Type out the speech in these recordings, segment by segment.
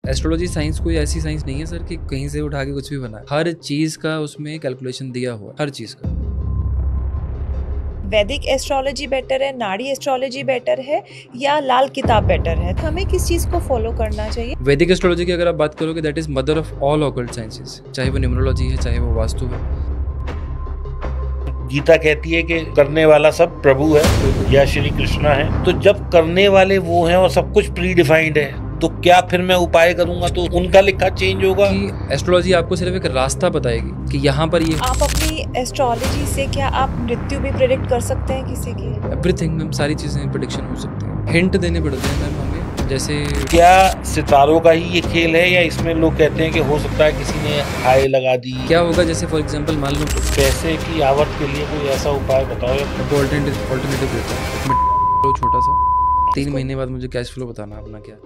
Astrology science कोई ऐसी science नहीं है सर कि कहीं से उठा के कुछ भी बना है। हर चीज का उसमें कैलकुलेशन दिया हुआ है, हर चीज का। वैदिक एस्ट्रोलॉजी बेटर है, नाड़ी एस्ट्रोलॉजी बेटर है या लाल किताब बेटर है? तो हमें किस चीज को फॉलो करना चाहिए? वैदिक एस्ट्रोलॉजी की अगर आप बात करोगे that is mother of all occult sciences, चाहे वो न्यूमरोलॉजी है, चाहे वो वास्तु है। गीता कहती है कि करने वाला सब प्रभु है या श्री कृष्णा है। तो जब करने वाले वो हैं और सब कुछ प्री डिफाइंड है, तो क्या फिर मैं उपाय करूंगा तो उनका लिखा चेंज होगा? कि एस्ट्रोलॉजी आपको सिर्फ एक रास्ता बताएगी कि यहाँ पर ये आप अपनी एस्ट्रोलॉजी से क्या आप मृत्यु भी प्रेडिक्ट कर सकते हैं किसी की? एवरीथिंग मैम, सारी चीजें प्रेडिक्शन हो सकती है। हिंट देने पड़ते हैं मैम हमें, जैसे क्या सितारों का ही ये खेल है या इसमें लोग कहते हैं कि हो सकता है किसी ने हाय लगा दी? क्या होगा, जैसे फॉर एग्जांपल मान लो पैसे की आवक के लिए कोई ऐसा उपाय बताओ। तो ऑल्टरनेटिव देता है छोटा सा, 3 महीने बाद मुझे कैश फ्लो बताना अपना क्या।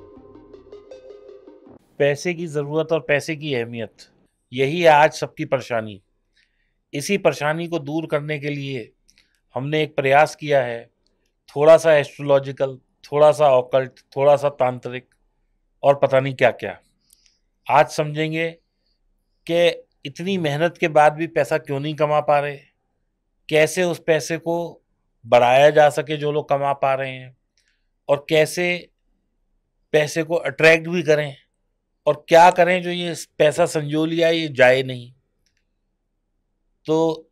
पैसे की जरूरत और पैसे की अहमियत, यही है आज सबकी परेशानी। इसी परेशानी को दूर करने के लिए हमने एक प्रयास किया है, थोड़ा सा एस्ट्रोलॉजिकल, थोड़ा सा ऑकल्ट, थोड़ा सा तांत्रिक और पता नहीं क्या क्या। आज समझेंगे कि इतनी मेहनत के बाद भी पैसा क्यों नहीं कमा पा रहे, कैसे उस पैसे को बढ़ाया जा सके जो लोग कमा पा रहे हैं, और कैसे पैसे को अट्रैक्ट भी करें, और क्या करें जो ये पैसा संजो लिया ये जाए नहीं। तो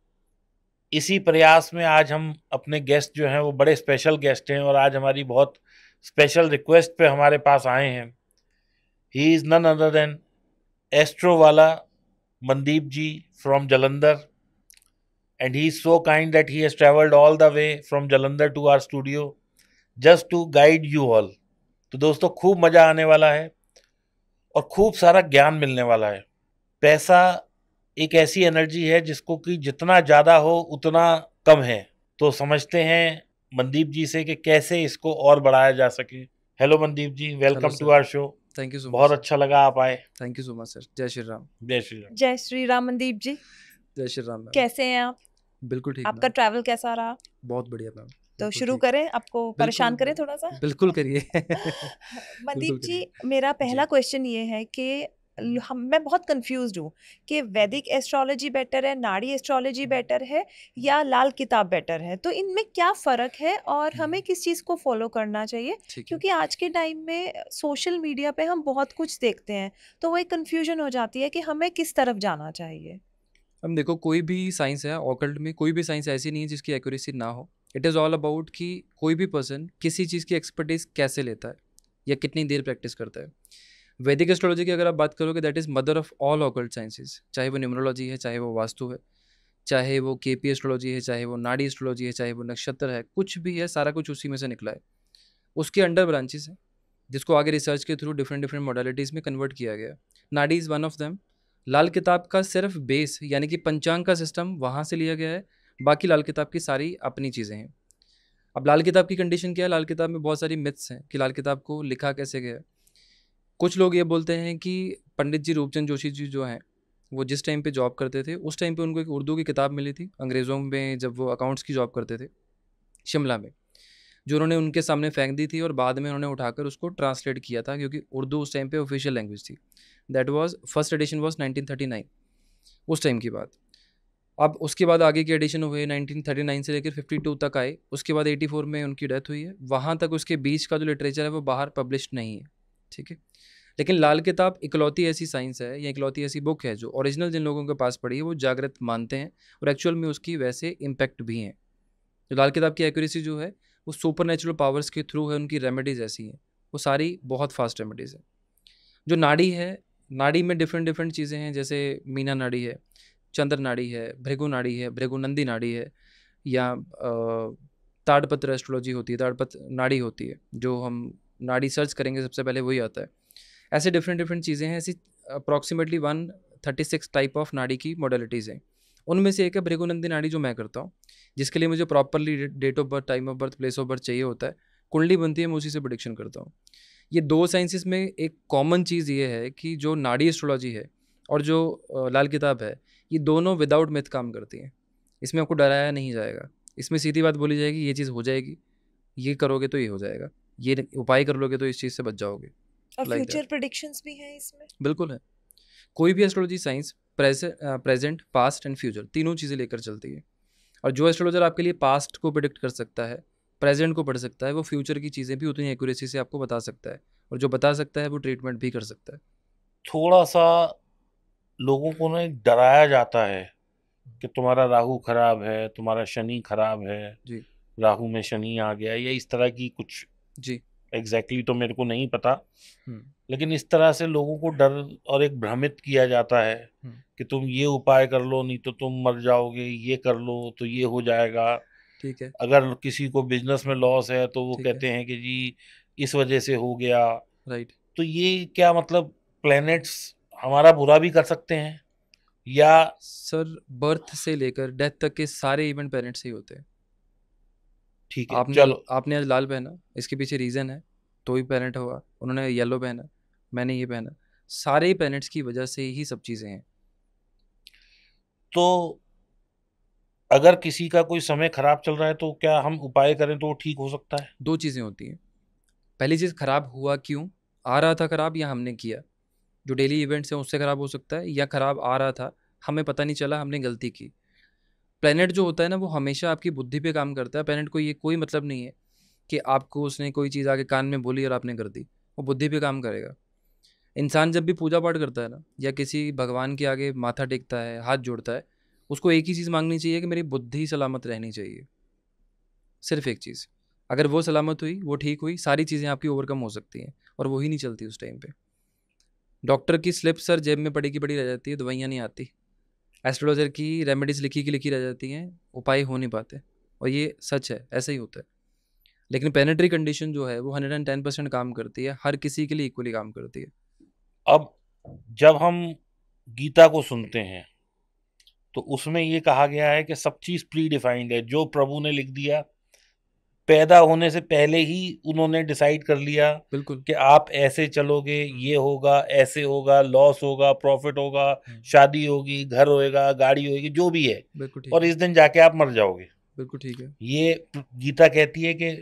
इसी प्रयास में आज हम अपने गेस्ट जो हैं वो बड़े स्पेशल गेस्ट हैं, और आज हमारी बहुत स्पेशल रिक्वेस्ट पे हमारे पास आए हैं। He is none other than astro वाला Mandeep ji from Jalandhar, and he is so kind that he has traveled all the way from Jalandhar to our studio just to guide you all. तो दोस्तों खूब मजा आने वाला है और खूब सारा ज्ञान मिलने वाला है। पैसा एक ऐसी एनर्जी है जिसको कि जितना ज़्यादा हो उतना कम है। तो समझते हैं मनदीप जी से कि कैसे इसको और बढ़ाया जा सके। Hello Mandeep ji, welcome to our show. Thank you so much. बहुत अच्छा लगा आप आए। Thank you so much sir. जय श्री राम। जय श्री राम। जय श्री राम मनदीप जी, जय श्री राम मैम। कैसे हैं आप? बिल्कुल ठीक आपका मैम। ट्रैवल कैसा रहा? बहुत बढ़िया मैम। तो बिल्कुल शुरू ठीक। करें, आपको परेशान करें थोड़ा सा? बिल्कुल करिए। मनदीप जी, करिए। मेरा पहला जी। क्वेश्चन ये है कि मैं बहुत कंफ्यूज्ड हूँ कि वैदिक एस्ट्रोलॉजी बेटर है, नाड़ी एस्ट्रोलॉजी बेटर है या लाल किताब बेटर है? तो इनमें क्या फ़र्क है और हमें किस चीज़ को फॉलो करना चाहिए? ठीक है। क्योंकि आज के टाइम में सोशल मीडिया पे हम बहुत कुछ देखते हैं, तो वो एक कन्फ्यूजन हो जाती है कि हमें किस तरफ जाना चाहिए। हम देखो, कोई भी साइंस है ऑकल्ट में, कोई भी साइंस ऐसी नहीं है जिसकी एक्यूरेसी ना हो। इट इज़ ऑल अबाउट कि कोई भी पर्सन किसी चीज़ की एक्सपर्टीज कैसे लेता है या कितनी देर प्रैक्टिस करता है। वैदिक एस्ट्रोलॉजी की अगर आप बात करोगे that is mother of all occult sciences, चाहे वो न्यूमरोलॉजी है, चाहे वो वास्तु है, चाहे वो केपी एस्ट्रोलॉजी है, चाहे वो नाड़ी एस्ट्रोलॉजी है, चाहे वो नक्षत्र है, कुछ भी है, सारा कुछ उसी में से निकला है। उसके अंडर ब्रांचेस हैं जिसको आगे रिसर्च के थ्रू डिफरेंट डिफरेंट मॉडलिटीज़ में कन्वर्ट किया गया। नाड़ी इज़ वन ऑफ देम। लाल किताब का सिर्फ बेस यानी कि पंचांग का सिस्टम वहाँ से लिया गया है, बाकी लाल किताब की सारी अपनी चीज़ें हैं। अब लाल किताब की कंडीशन क्या है, लाल किताब में बहुत सारी मिथ्स हैं कि लाल किताब को लिखा कैसे गया है। कुछ लोग ये बोलते हैं कि पंडित जी रूपचंद जोशी जी जो हैं वो जिस टाइम पे जॉब करते थे उस टाइम पे उनको एक उर्दू की किताब मिली थी अंग्रेज़ों में, जब वो अकाउंट्स की जॉब करते थे शिमला में, जो उन्होंने उनके सामने फेंक दी थी और बाद में उन्होंने उठाकर उसको ट्रांसलेट किया था, क्योंकि उर्दू उस टाइम पे ऑफिशियल लैंग्वेज थी। That was first edition was 1939, उस टाइम की बात। अब उसके बाद आगे के एडिशन हुए 1939 से लेकर 52 तक आए, उसके बाद 84 में उनकी डेथ हुई है। वहाँ तक उसके बीच का जो लिटरेचर है वो बाहर पब्लिश्ड नहीं है, ठीक है। लेकिन लाल किताब इकलौती ऐसी साइंस है या इकलौती ऐसी बुक है जो ओरिजिनल जिन लोगों के पास पढ़ी है वो जागृत मानते हैं और एक्चुअल में उसकी वैसे इम्पैक्ट भी हैं। जो लाल किताब की एक्यूरेसी जो है वो सुपर नेचुरल पावर्स के थ्रू है, उनकी रेमेडीज़ ऐसी हैं, वो सारी बहुत फास्ट रेमेडीज़ हैं। जो नाड़ी है, नाड़ी में डिफरेंट डिफरेंट चीज़ें हैं, जैसे मीना नाड़ी है, चंद्र नाड़ी है, भृगु नाड़ी है, भृगुनंदी नाड़ी है, या ताड़पत्र एस्ट्रोलॉजी होती है, ताड़पत्र नाड़ी होती है, जो हम नाड़ी सर्च करेंगे सबसे पहले वही आता है। ऐसे डिफरेंट डिफरेंट चीज़ें हैं, ऐसी अप्रॉक्सीमेटली 136 टाइप ऑफ नाड़ी की मॉडलिटीज़ हैं। उनमें से एक है भृगुनंदी नाड़ी जो मैं करता हूँ, जिसके लिए मुझे properly date of birth, time of birth, place of birth चाहिए होता है। कुंडली बनती है, मैं उसी से प्रेडिक्शन करता हूँ। ये दो साइंसेस में एक कॉमन चीज़ ये है कि जो नाड़ी एस्ट्रोलॉजी है और जो लाल किताब है, ये दोनों विदाउट मिथ काम करती हैं। इसमें आपको डराया नहीं जाएगा, इसमें सीधी बात बोली जाएगी, ये चीज़ हो जाएगी, ये करोगे तो ये हो जाएगा, ये उपाय कर लोगे तो इस चीज़ से बच जाओगे। और like फ्यूचर that. प्रेडिक्शंस भी हैं इसमें? बिल्कुल है। कोई भी astrology science present, past and future तीनों चीज़ें लेकर चलती है। और जो एस्ट्रोलॉजर आपके लिए पास्ट को प्रिडिक्ट कर सकता है, प्रेजेंट को पढ़ सकता है, वो फ्यूचर की चीज़ें भी उतनी एक्यूरेसी से आपको बता सकता है, और जो बता सकता है वो ट्रीटमेंट भी कर सकता है। थोड़ा सा लोगों को ना डराया जाता है कि तुम्हारा राहु खराब है, तुम्हारा शनि खराब है, जी राहु में शनि आ गया, या इस तरह की कुछ जी। एग्जैक्टली तो मेरे को नहीं पता, हम्म, लेकिन इस तरह से लोगों को डर और एक भ्रमित किया जाता है हम्म, कि तुम ये उपाय कर लो नहीं तो तुम मर जाओगे, ये कर लो तो ये हो जाएगा। ठीक है, अगर किसी को बिजनेस में लॉस है तो वो ठीक है, कहते हैं कि जी इस वजह से हो गया। राइट। तो ये क्या मतलब प्लैनेट्स हमारा बुरा भी कर सकते हैं या? सर, बर्थ से लेकर डेथ तक के सारे इवेंट पेरेंट्स से ही होते हैं। ठीक है, आपने चलो। आपने आज लाल पहना, इसके पीछे रीज़न है, तो ही पेरेंट होगा। उन्होंने येलो पहना, मैंने ये पहना, सारे ही पेरेंट्स की वजह से ही सब चीज़ें हैं। तो अगर किसी का कोई समय खराब चल रहा है तो क्या हम उपाय करें तो वो ठीक हो सकता है? दो चीज़ें होती हैं। पहली चीज़, खराब हुआ क्यों, आ रहा था खराब या हमने किया। जो डेली इवेंट्स हैं उससे खराब हो सकता है, या खराब आ रहा था, हमें पता नहीं चला, हमने गलती की। प्लेनेट जो होता है ना, वो हमेशा आपकी बुद्धि पे काम करता है। प्लेनेट को ये कोई मतलब नहीं है कि आपको उसने कोई चीज़ आके कान में बोली और आपने कर दी। वो बुद्धि पे काम करेगा। इंसान जब भी पूजा पाठ करता है ना, या किसी भगवान के आगे माथा टेकता है, हाथ जोड़ता है, उसको एक ही चीज़ मांगनी चाहिए कि मेरी बुद्धि सलामत रहनी चाहिए। सिर्फ एक चीज़। अगर वो सलामत हुई, वो ठीक हुई, सारी चीज़ें आपकी ओवरकम हो सकती हैं। और वही नहीं चलती उस टाइम पे। डॉक्टर की स्लिप सर जेब में पड़ी की पड़ी रह जाती है, दवाइयाँ नहीं आती। एस्ट्रोलॉजर की रेमेडीज़ लिखी की लिखी रह जाती हैं, उपाय हो नहीं पाते। और ये सच है, ऐसा ही होता है। लेकिन प्लेनेटरी कंडीशन जो है वो 110% काम करती है, हर किसी के लिए इक्वली काम करती है। अब जब हम गीता को सुनते हैं तो उसमें ये कहा गया है कि सब चीज प्री डिफाइंड है, जो प्रभु ने लिख दिया पैदा होने से पहले ही उन्होंने डिसाइड कर लिया बिल्कुल। कि आप ऐसे चलोगे, ये होगा, ऐसे होगा, लॉस होगा, प्रॉफिट होगा, शादी होगी, घर होएगा, गाड़ी होगी, जो भी है, बिल्कुल ठीक और है। इस दिन जाके आप मर जाओगे। बिल्कुल ठीक है। ये गीता कहती है कि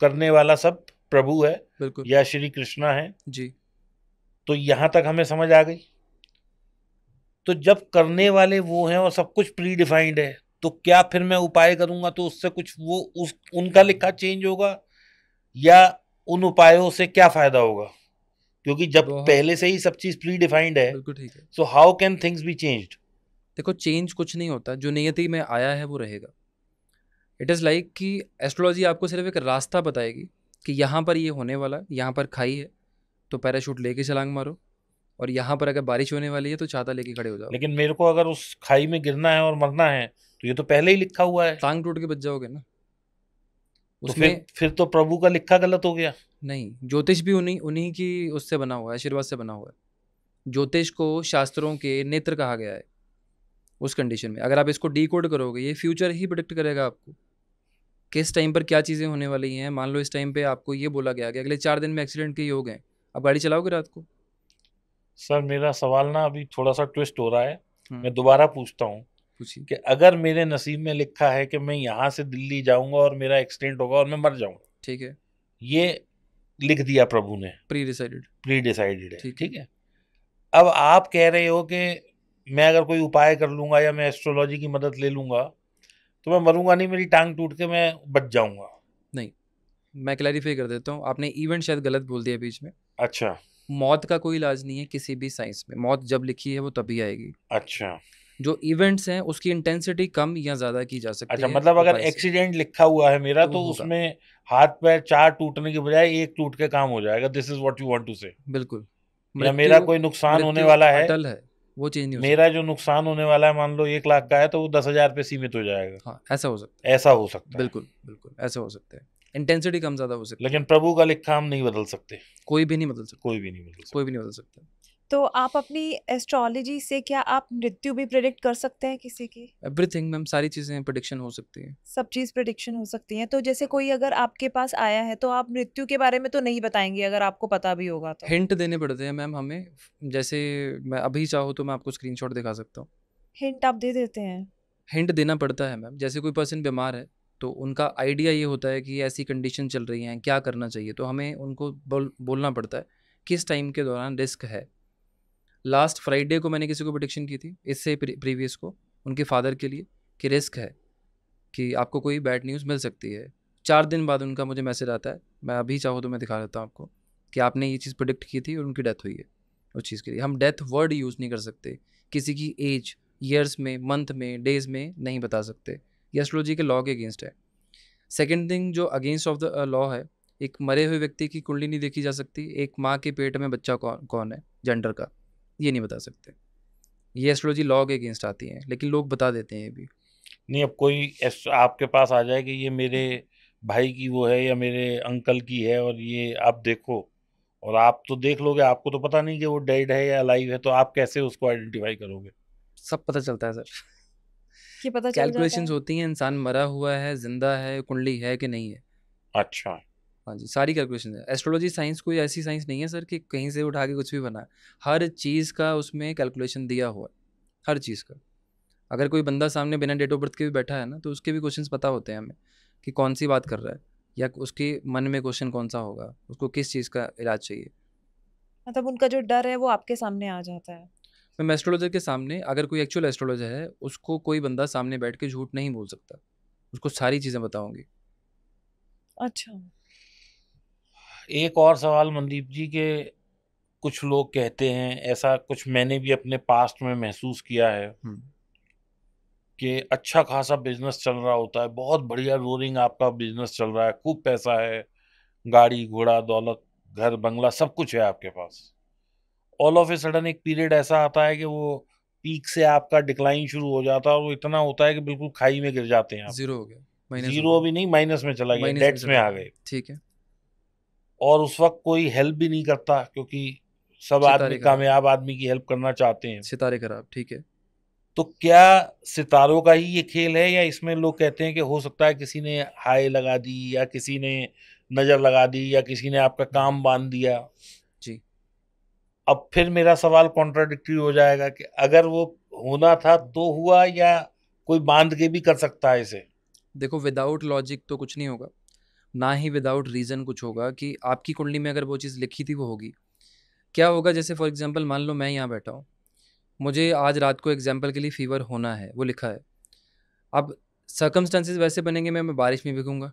करने वाला सब प्रभु है बिल्कुल। या श्री कृष्णा है। जी। तो यहां तक हमें समझ आ गई। तो जब करने वाले वो हैं और सब कुछ प्री डिफाइंड है, तो क्या फिर मैं उपाय करूंगा तो उससे कुछ वो उस उनका लिखा चेंज होगा, या उन उपायों से क्या फायदा होगा? क्योंकि जब बहुत। पहले से ही सब चीज प्री डिफाइंड है, बिल्कुल ठीक है। So how can things be changed? देखो, चेंज कुछ नहीं होता, जो नियति में आया है वो रहेगा। इट इज़ लाइक कि एस्ट्रोलॉजी आपको सिर्फ एक रास्ता बताएगी कि यहाँ पर ये होने वाला है, यहाँ पर खाई है तो पैराशूट लेके छलांग मारो, और यहाँ पर अगर बारिश होने वाली है तो छाता लेके खड़े हो जाओ। लेकिन मेरे को अगर उस खाई में गिरना है और मरना है तो ये तो पहले ही लिखा हुआ है। टांग टूट के बच जाओगे ना तो उसमें। फिर तो प्रभु का लिखा गलत हो गया। नहीं, ज्योतिष भी उन्हीं उन्हीं की उससे बना हुआ है, आशीर्वाद से बना हुआ है। ज्योतिष को शास्त्रों के नेत्र कहा गया है। उस कंडीशन में अगर आप इसको डीकोड करोगे, ये फ्यूचर ही प्रिडिक्ट करेगा आपको किस टाइम पर क्या चीज़ें होने वाली हैं। मान लो इस टाइम पे आपको ये बोला गया कि अगले 4 दिन में एक्सीडेंट के योग हैं, आप गाड़ी चलाओगे रात को? सर मेरा सवाल ना अभी थोड़ा सा ट्विस्ट हो रहा है, मैं हम्म, दोबारा पूछता हूँ पूछिए। कि अगर मेरे नसीब में लिखा है कि मैं यहाँ से दिल्ली जाऊंगा और मेरा एक्सीडेंट होगा और मैं मर जाऊंगा, ठीक है। ये लिख दिया प्रभु ने, प्री डिसाइडेड। प्री डिसाइडेड है, ठीक है। ठीक है। अब आप कह रहे हो कि मैं अगर कोई उपाय कर लूंगा या मैं एस्ट्रोलॉजी की मदद ले लूंगा तो मैं मरूंगा नहीं, मेरी टांग टूट के मैं बच जाऊंगा। नहीं, मैं क्लैरिफाई कर देता हूँ, आपने इवेंट शायद गलत बोल दिया बीच में। अच्छा मौत का कोई इलाज नहीं है किसी भी साइंस में। मौत जब लिखी है वो तभी आएगी। अच्छा जो इवेंट्स हैं उसकी इंटेंसिटी कम या ज़्यादा की जा सकती अच्छा, है मतलब अगर उपाय से, एक्सीडेंट लिखा हुआ है मेरा तो वो तो होगा। उसमें हाथ पैर 4 टूटने की बजाय 1 टूट के काम हो जाएगा, this is what you want to say? बिल्कुल। या मेरा मृत्यु, कोई नुकसान होने मृत्यु वाला है, अटल है, वो चेंज नहीं हो मेरा सकती। जो नुकसान होने वाला है मान लो 1 लाख का है तो वो 10,000 पे सीमित हो जाएगा, हाँ, ऐसा हो सकता है। ऐसा हो सकता है। बिल्कुल बिल्कुल ऐसा हो सकता है। इंटेंसिटी कम ज़्यादा हो सकती है। लेकिन प्रभु का लिखा हम नहीं बदल सकते, कोई भी नहीं बदल सकता। कोई भी नहीं बदल सकता। कोई भी नहीं बदल सकता। तो आप अपनी एस्ट्रोलॉजी से क्या आप मृत्यु भी प्रेडिक्ट कर सकते हैं किसी की? एवरीथिंग मैम, सारी चीज़ें प्रिडिक्शन हो सकती हैं। सब चीज़ प्रेडिक्शन हो सकती है। तो जैसे कोई अगर आपके पास आया है तो आप मृत्यु के बारे में तो नहीं बताएंगे अगर आपको पता भी होगा तो? हिंट देने पड़ते हैं मैम हमें। जैसे मैं अभी चाहूँ तो मैं आपको स्क्रीनशॉट दिखा सकता हूँ। हिंट आप दे देते हैं? हिंट देना पड़ता है मैम। जैसे कोई पर्सन बीमार है तो उनका आइडिया ये होता है कि ऐसी कंडीशन चल रही हैं, क्या करना चाहिए, तो हमें उनको बोलना पड़ता है किस टाइम के दौरान रिस्क है। लास्ट फ्राइडे को मैंने किसी को प्रेडिक्शन की थी, इससे प्रीवियस को, उनके फादर के लिए, कि रिस्क है, कि आपको कोई बैड न्यूज़ मिल सकती है। 4 दिन बाद उनका मुझे मैसेज आता है, मैं अभी चाहो तो मैं दिखा देता हूँ आपको, कि आपने ये चीज़ प्रेडिक्ट की थी और उनकी डेथ हुई है। उस चीज़ के लिए हम डेथ वर्ड यूज़ नहीं कर सकते, किसी की एज ईयर्स में, मंथ में, डेज में नहीं बता सकते। ये एस्ट्रोलॉजी के लॉ के अगेंस्ट है। सेकेंड थिंग जो अगेंस्ट ऑफ द लॉ है, एक मरे हुए व्यक्ति की कुंडली नहीं देखी जा सकती, एक माँ के पेट में बच्चा कौन कौन है जेंडर का, ये नहीं बता सकते। ये एस्ट्रोलॉजी लॉ के अगेंस्ट आती हैं, लेकिन लोग बता देते हैं ये भी। नहीं, अब कोई आपके पास आ जाए कि ये मेरे भाई की वो है या मेरे अंकल की है और ये आप देखो, और आप तो देख लोगे, आपको तो पता नहीं कि वो डेड है या अलाइव है, तो आप कैसे उसको आइडेंटिफाई करोगे? सब पता चलता है सर, कि पता चल जाता कैलकुलेशंस है। होती हैं, इंसान मरा हुआ है, जिंदा है, कुंडली है कि नहीं है। अच्छा। हाँ जी, सारी कैलकुलेशन है। एस्ट्रोलॉजी साइंस कोई ऐसी साइंस नहीं है सर कि कहीं से उठा के कुछ भी बना है। हर चीज़ का उसमें कैलकुलेशन दिया हुआ है, हर चीज़ का। अगर कोई बंदा सामने बिना डेट ऑफ बर्थ के भी बैठा है ना, तो उसके भी क्वेश्चंस पता होते हैं हमें, कि कौन सी बात कर रहा है, या उसके मन में क्वेश्चन कौन सा होगा, उसको किस चीज़ का इलाज चाहिए। मतलब उनका जो डर है वो आपके सामने आ जाता है। मैं एस्ट्रोलॉजर के सामने, अगर कोई एक्चुअल एस्ट्रोलॉजर है, उसको कोई बंदा सामने बैठ के झूठ नहीं बोल सकता, उसको सारी चीज़ें बताऊंगी। अच्छा। एक और सवाल मनदीप जी के, कुछ लोग कहते हैं, ऐसा कुछ मैंने भी अपने पास्ट में महसूस किया है, कि अच्छा खासा बिजनेस चल रहा होता है, बहुत बढ़िया रोरिंग आपका बिजनेस चल रहा है, खूब पैसा है, गाड़ी घोड़ा दौलत घर बंगला सब कुछ है आपके पास। ऑल ऑफ ए सडन एक पीरियड ऐसा आता है कि वो पीक से आपका डिक्लाइन शुरू हो जाता है, और वो इतना होता है कि बिल्कुल खाई में गिर जाते हैं आप। ज़ीरो हो गया, माइनस हो जीरो गया, भी नहीं, माइनस में चला गया, माइनस में डेट्स में चला आ गया। गए। ठीक है। और उस वक्त कोई हेल्प भी नहीं करता, क्योंकि सब आदमी सितारे खराब, कामयाब आदमी की हेल्प करना चाहते हैं। सितारे खराब, ठीक है। तो क्या सितारों का ही ये खेल है, या इसमें लोग कहते हैं कि हो सकता है किसी ने हाय लगा दी, या किसी ने नजर लगा दी, या किसी ने आपका काम बांध दिया? जी, अब फिर मेरा सवाल कॉन्ट्राडिक्टरी हो जाएगा कि अगर वो होना था तो हुआ, या कोई बांध के भी कर सकता है इसे? देखो विदाउट लॉजिक तो कुछ नहीं होगा, ना ही विदाउट रीज़न कुछ होगा, कि आपकी कुंडली में अगर वो चीज़ लिखी थी वो होगी। क्या होगा, जैसे फॉर एग्जांपल मान लो मैं यहाँ बैठा हूँ, मुझे आज रात को एग्जांपल के लिए फीवर होना है, वो लिखा है। अब सर्कमस्टेंसेस वैसे बनेंगे, मैं बारिश में भीगूंगा,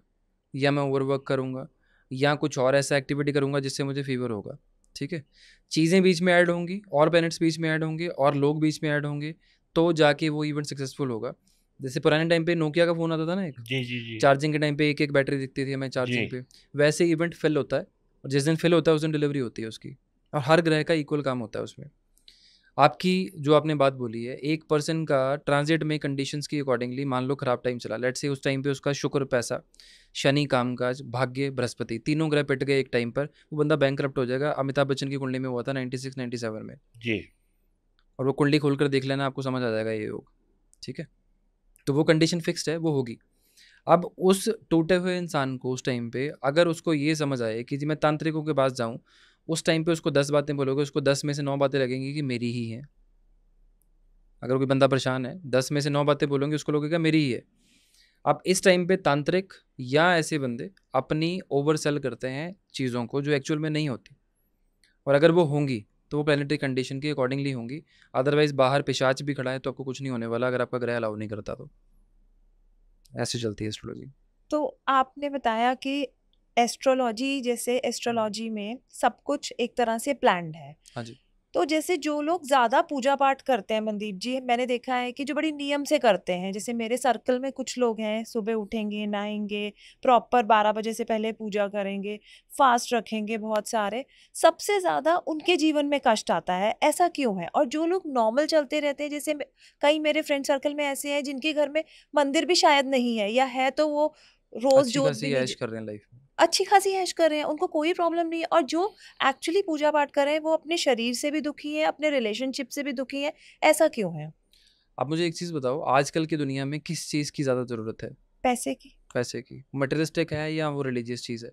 या मैं ओवरवर्क करूंगा, या कुछ और ऐसा एक्टिविटी करूंगा जिससे मुझे फीवर होगा। ठीक है, चीज़ें बीच में ऐड होंगी, और प्लैनेट्स बीच में ऐड होंगे, और लोग बीच में ऐड होंगे, तो जाके वो इवेंट सक्सेसफुल होगा। जैसे पुराने टाइम पे नोकिया का फ़ोन आता था ना, एक जी जी जी। चार्जिंग के टाइम पे एक एक बैटरी दिखती थी हमें जी। चार्जिंग पे, वैसे इवेंट फिल होता है, और जिस दिन फिल होता है उस दिन डिलीवरी होती है उसकी। और हर ग्रह का इक्वल काम होता है उसमें। आपकी जो आपने बात बोली है, एक पर्सन का ट्रांजिट में कंडीशंस की अकॉर्डिंगली, मान लो खराब टाइम चला, लेट्स से उस टाइम पे उसका शुक्र पैसा, शनि कामकाज, भाग्य, बृहस्पति, तीनों ग्रह पिट गए एक टाइम पर, वो बंदा बैंकरप्ट हो जाएगा। अमिताभ बच्चन की कुंडली में हुआ था 96 97 में, जी। और वो कुंडली खोलकर देख लेना, आपको समझ आ जाएगा ये योग। ठीक है, तो वो कंडीशन फिक्स्ड है, वो होगी। अब उस टूटे हुए इंसान को उस टाइम पे अगर उसको ये समझ आए कि जी मैं तांत्रिकों के पास जाऊं, उस टाइम पे उसको 10 बातें बोलोगे, उसको 10 में से 9 बातें लगेंगी कि मेरी ही है। अगर कोई बंदा परेशान है, 10 में से 9 बातें बोलोगे, उसको लगेगा मेरी ही है। अब इस टाइम पे तांत्रिक या ऐसे बंदे अपनी ओवर सेल करते हैं चीज़ों को, जो एक्चुअल में नहीं होती, और अगर वो होंगी तो वो प्लानिटरी कंडीशन के अकॉर्डिंगली होंगी। अदरवाइज बाहर पिशाच भी खड़ा है तो आपको कुछ नहीं होने वाला, अगर आपका ग्रह अलाउ नहीं करता तो। ऐसे चलती है एस्ट्रोलॉजी। तो आपने बताया कि एस्ट्रोलॉजी, जैसे एस्ट्रोलॉजी में सब कुछ एक तरह से प्लान्ड है। हाँ जी। तो जैसे जो लोग ज़्यादा पूजा पाठ करते हैं मनदीप जी, मैंने देखा है कि जो बड़ी नियम से करते हैं, जैसे मेरे सर्कल में कुछ लोग हैं, सुबह उठेंगे, नहाएंगे, प्रॉपर 12 बजे से पहले पूजा करेंगे, फास्ट रखेंगे बहुत सारे, सबसे ज़्यादा उनके जीवन में कष्ट आता है, ऐसा क्यों है? और जो लोग नॉर्मल चलते रहते हैं, जैसे कई मेरे फ्रेंड सर्कल में ऐसे हैं जिनके घर में मंदिर भी शायद नहीं है, या है तो वो रोज़ अच्छी जोत खासी भी नहीं, ऐश कर रहे हैं लाइफ में। अच्छी खासी ऐश कर रहे हैं, उनको कोई प्रॉब्लम नहीं है। और जो एक्चुअली पूजा पाठ कर रहे हैं वो अपने शरीर से भी दुखी है, अपने रिलेशनशिप से भी दुखी है, ऐसा क्यों है? आप मुझे एक चीज़ बताओ, आजकल की दुनिया में किस चीज़ की ज़्यादा ज़रूरत है? पैसे की। पैसे की। मटेरियलिस्टिक है या वो रिलीजियस चीज़ है?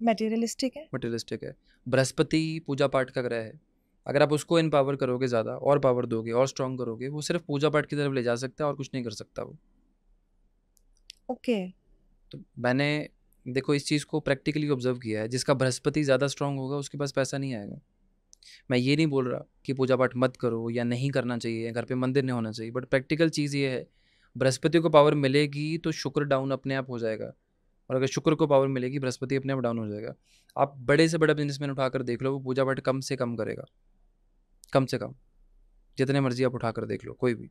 मटेरियलिस्टिक है। मटेरियलिस्टिक है। बृहस्पति पूजा पाठ का ग्रह है। अगर आप उसको एम्पावर करोगे, ज़्यादा और पावर दोगे और स्ट्रॉन्ग करोगे, वो सिर्फ पूजा पाठ की तरफ ले जा सकता है और कुछ नहीं कर सकता वो। ओके। तो मैंने देखो इस चीज़ को प्रैक्टिकली ऑब्जर्व किया है, जिसका बृहस्पति ज़्यादा स्ट्रांग होगा उसके पास पैसा नहीं आएगा। मैं ये नहीं बोल रहा कि पूजा पाठ मत करो या नहीं करना चाहिए, घर पे मंदिर नहीं होना चाहिए, बट प्रैक्टिकल चीज़ ये है, बृहस्पति को पावर मिलेगी तो शुक्र डाउन अपने आप हो जाएगा, और अगर शुक्र को पावर मिलेगी बृहस्पति अपने आप डाउन हो जाएगा। आप बड़े से बड़ा बिजनेसमैन उठाकर देख लो, वो पूजा पाठ कम से कम करेगा, कम से कम, जितने मर्जी आप उठाकर देख लो कोई भी।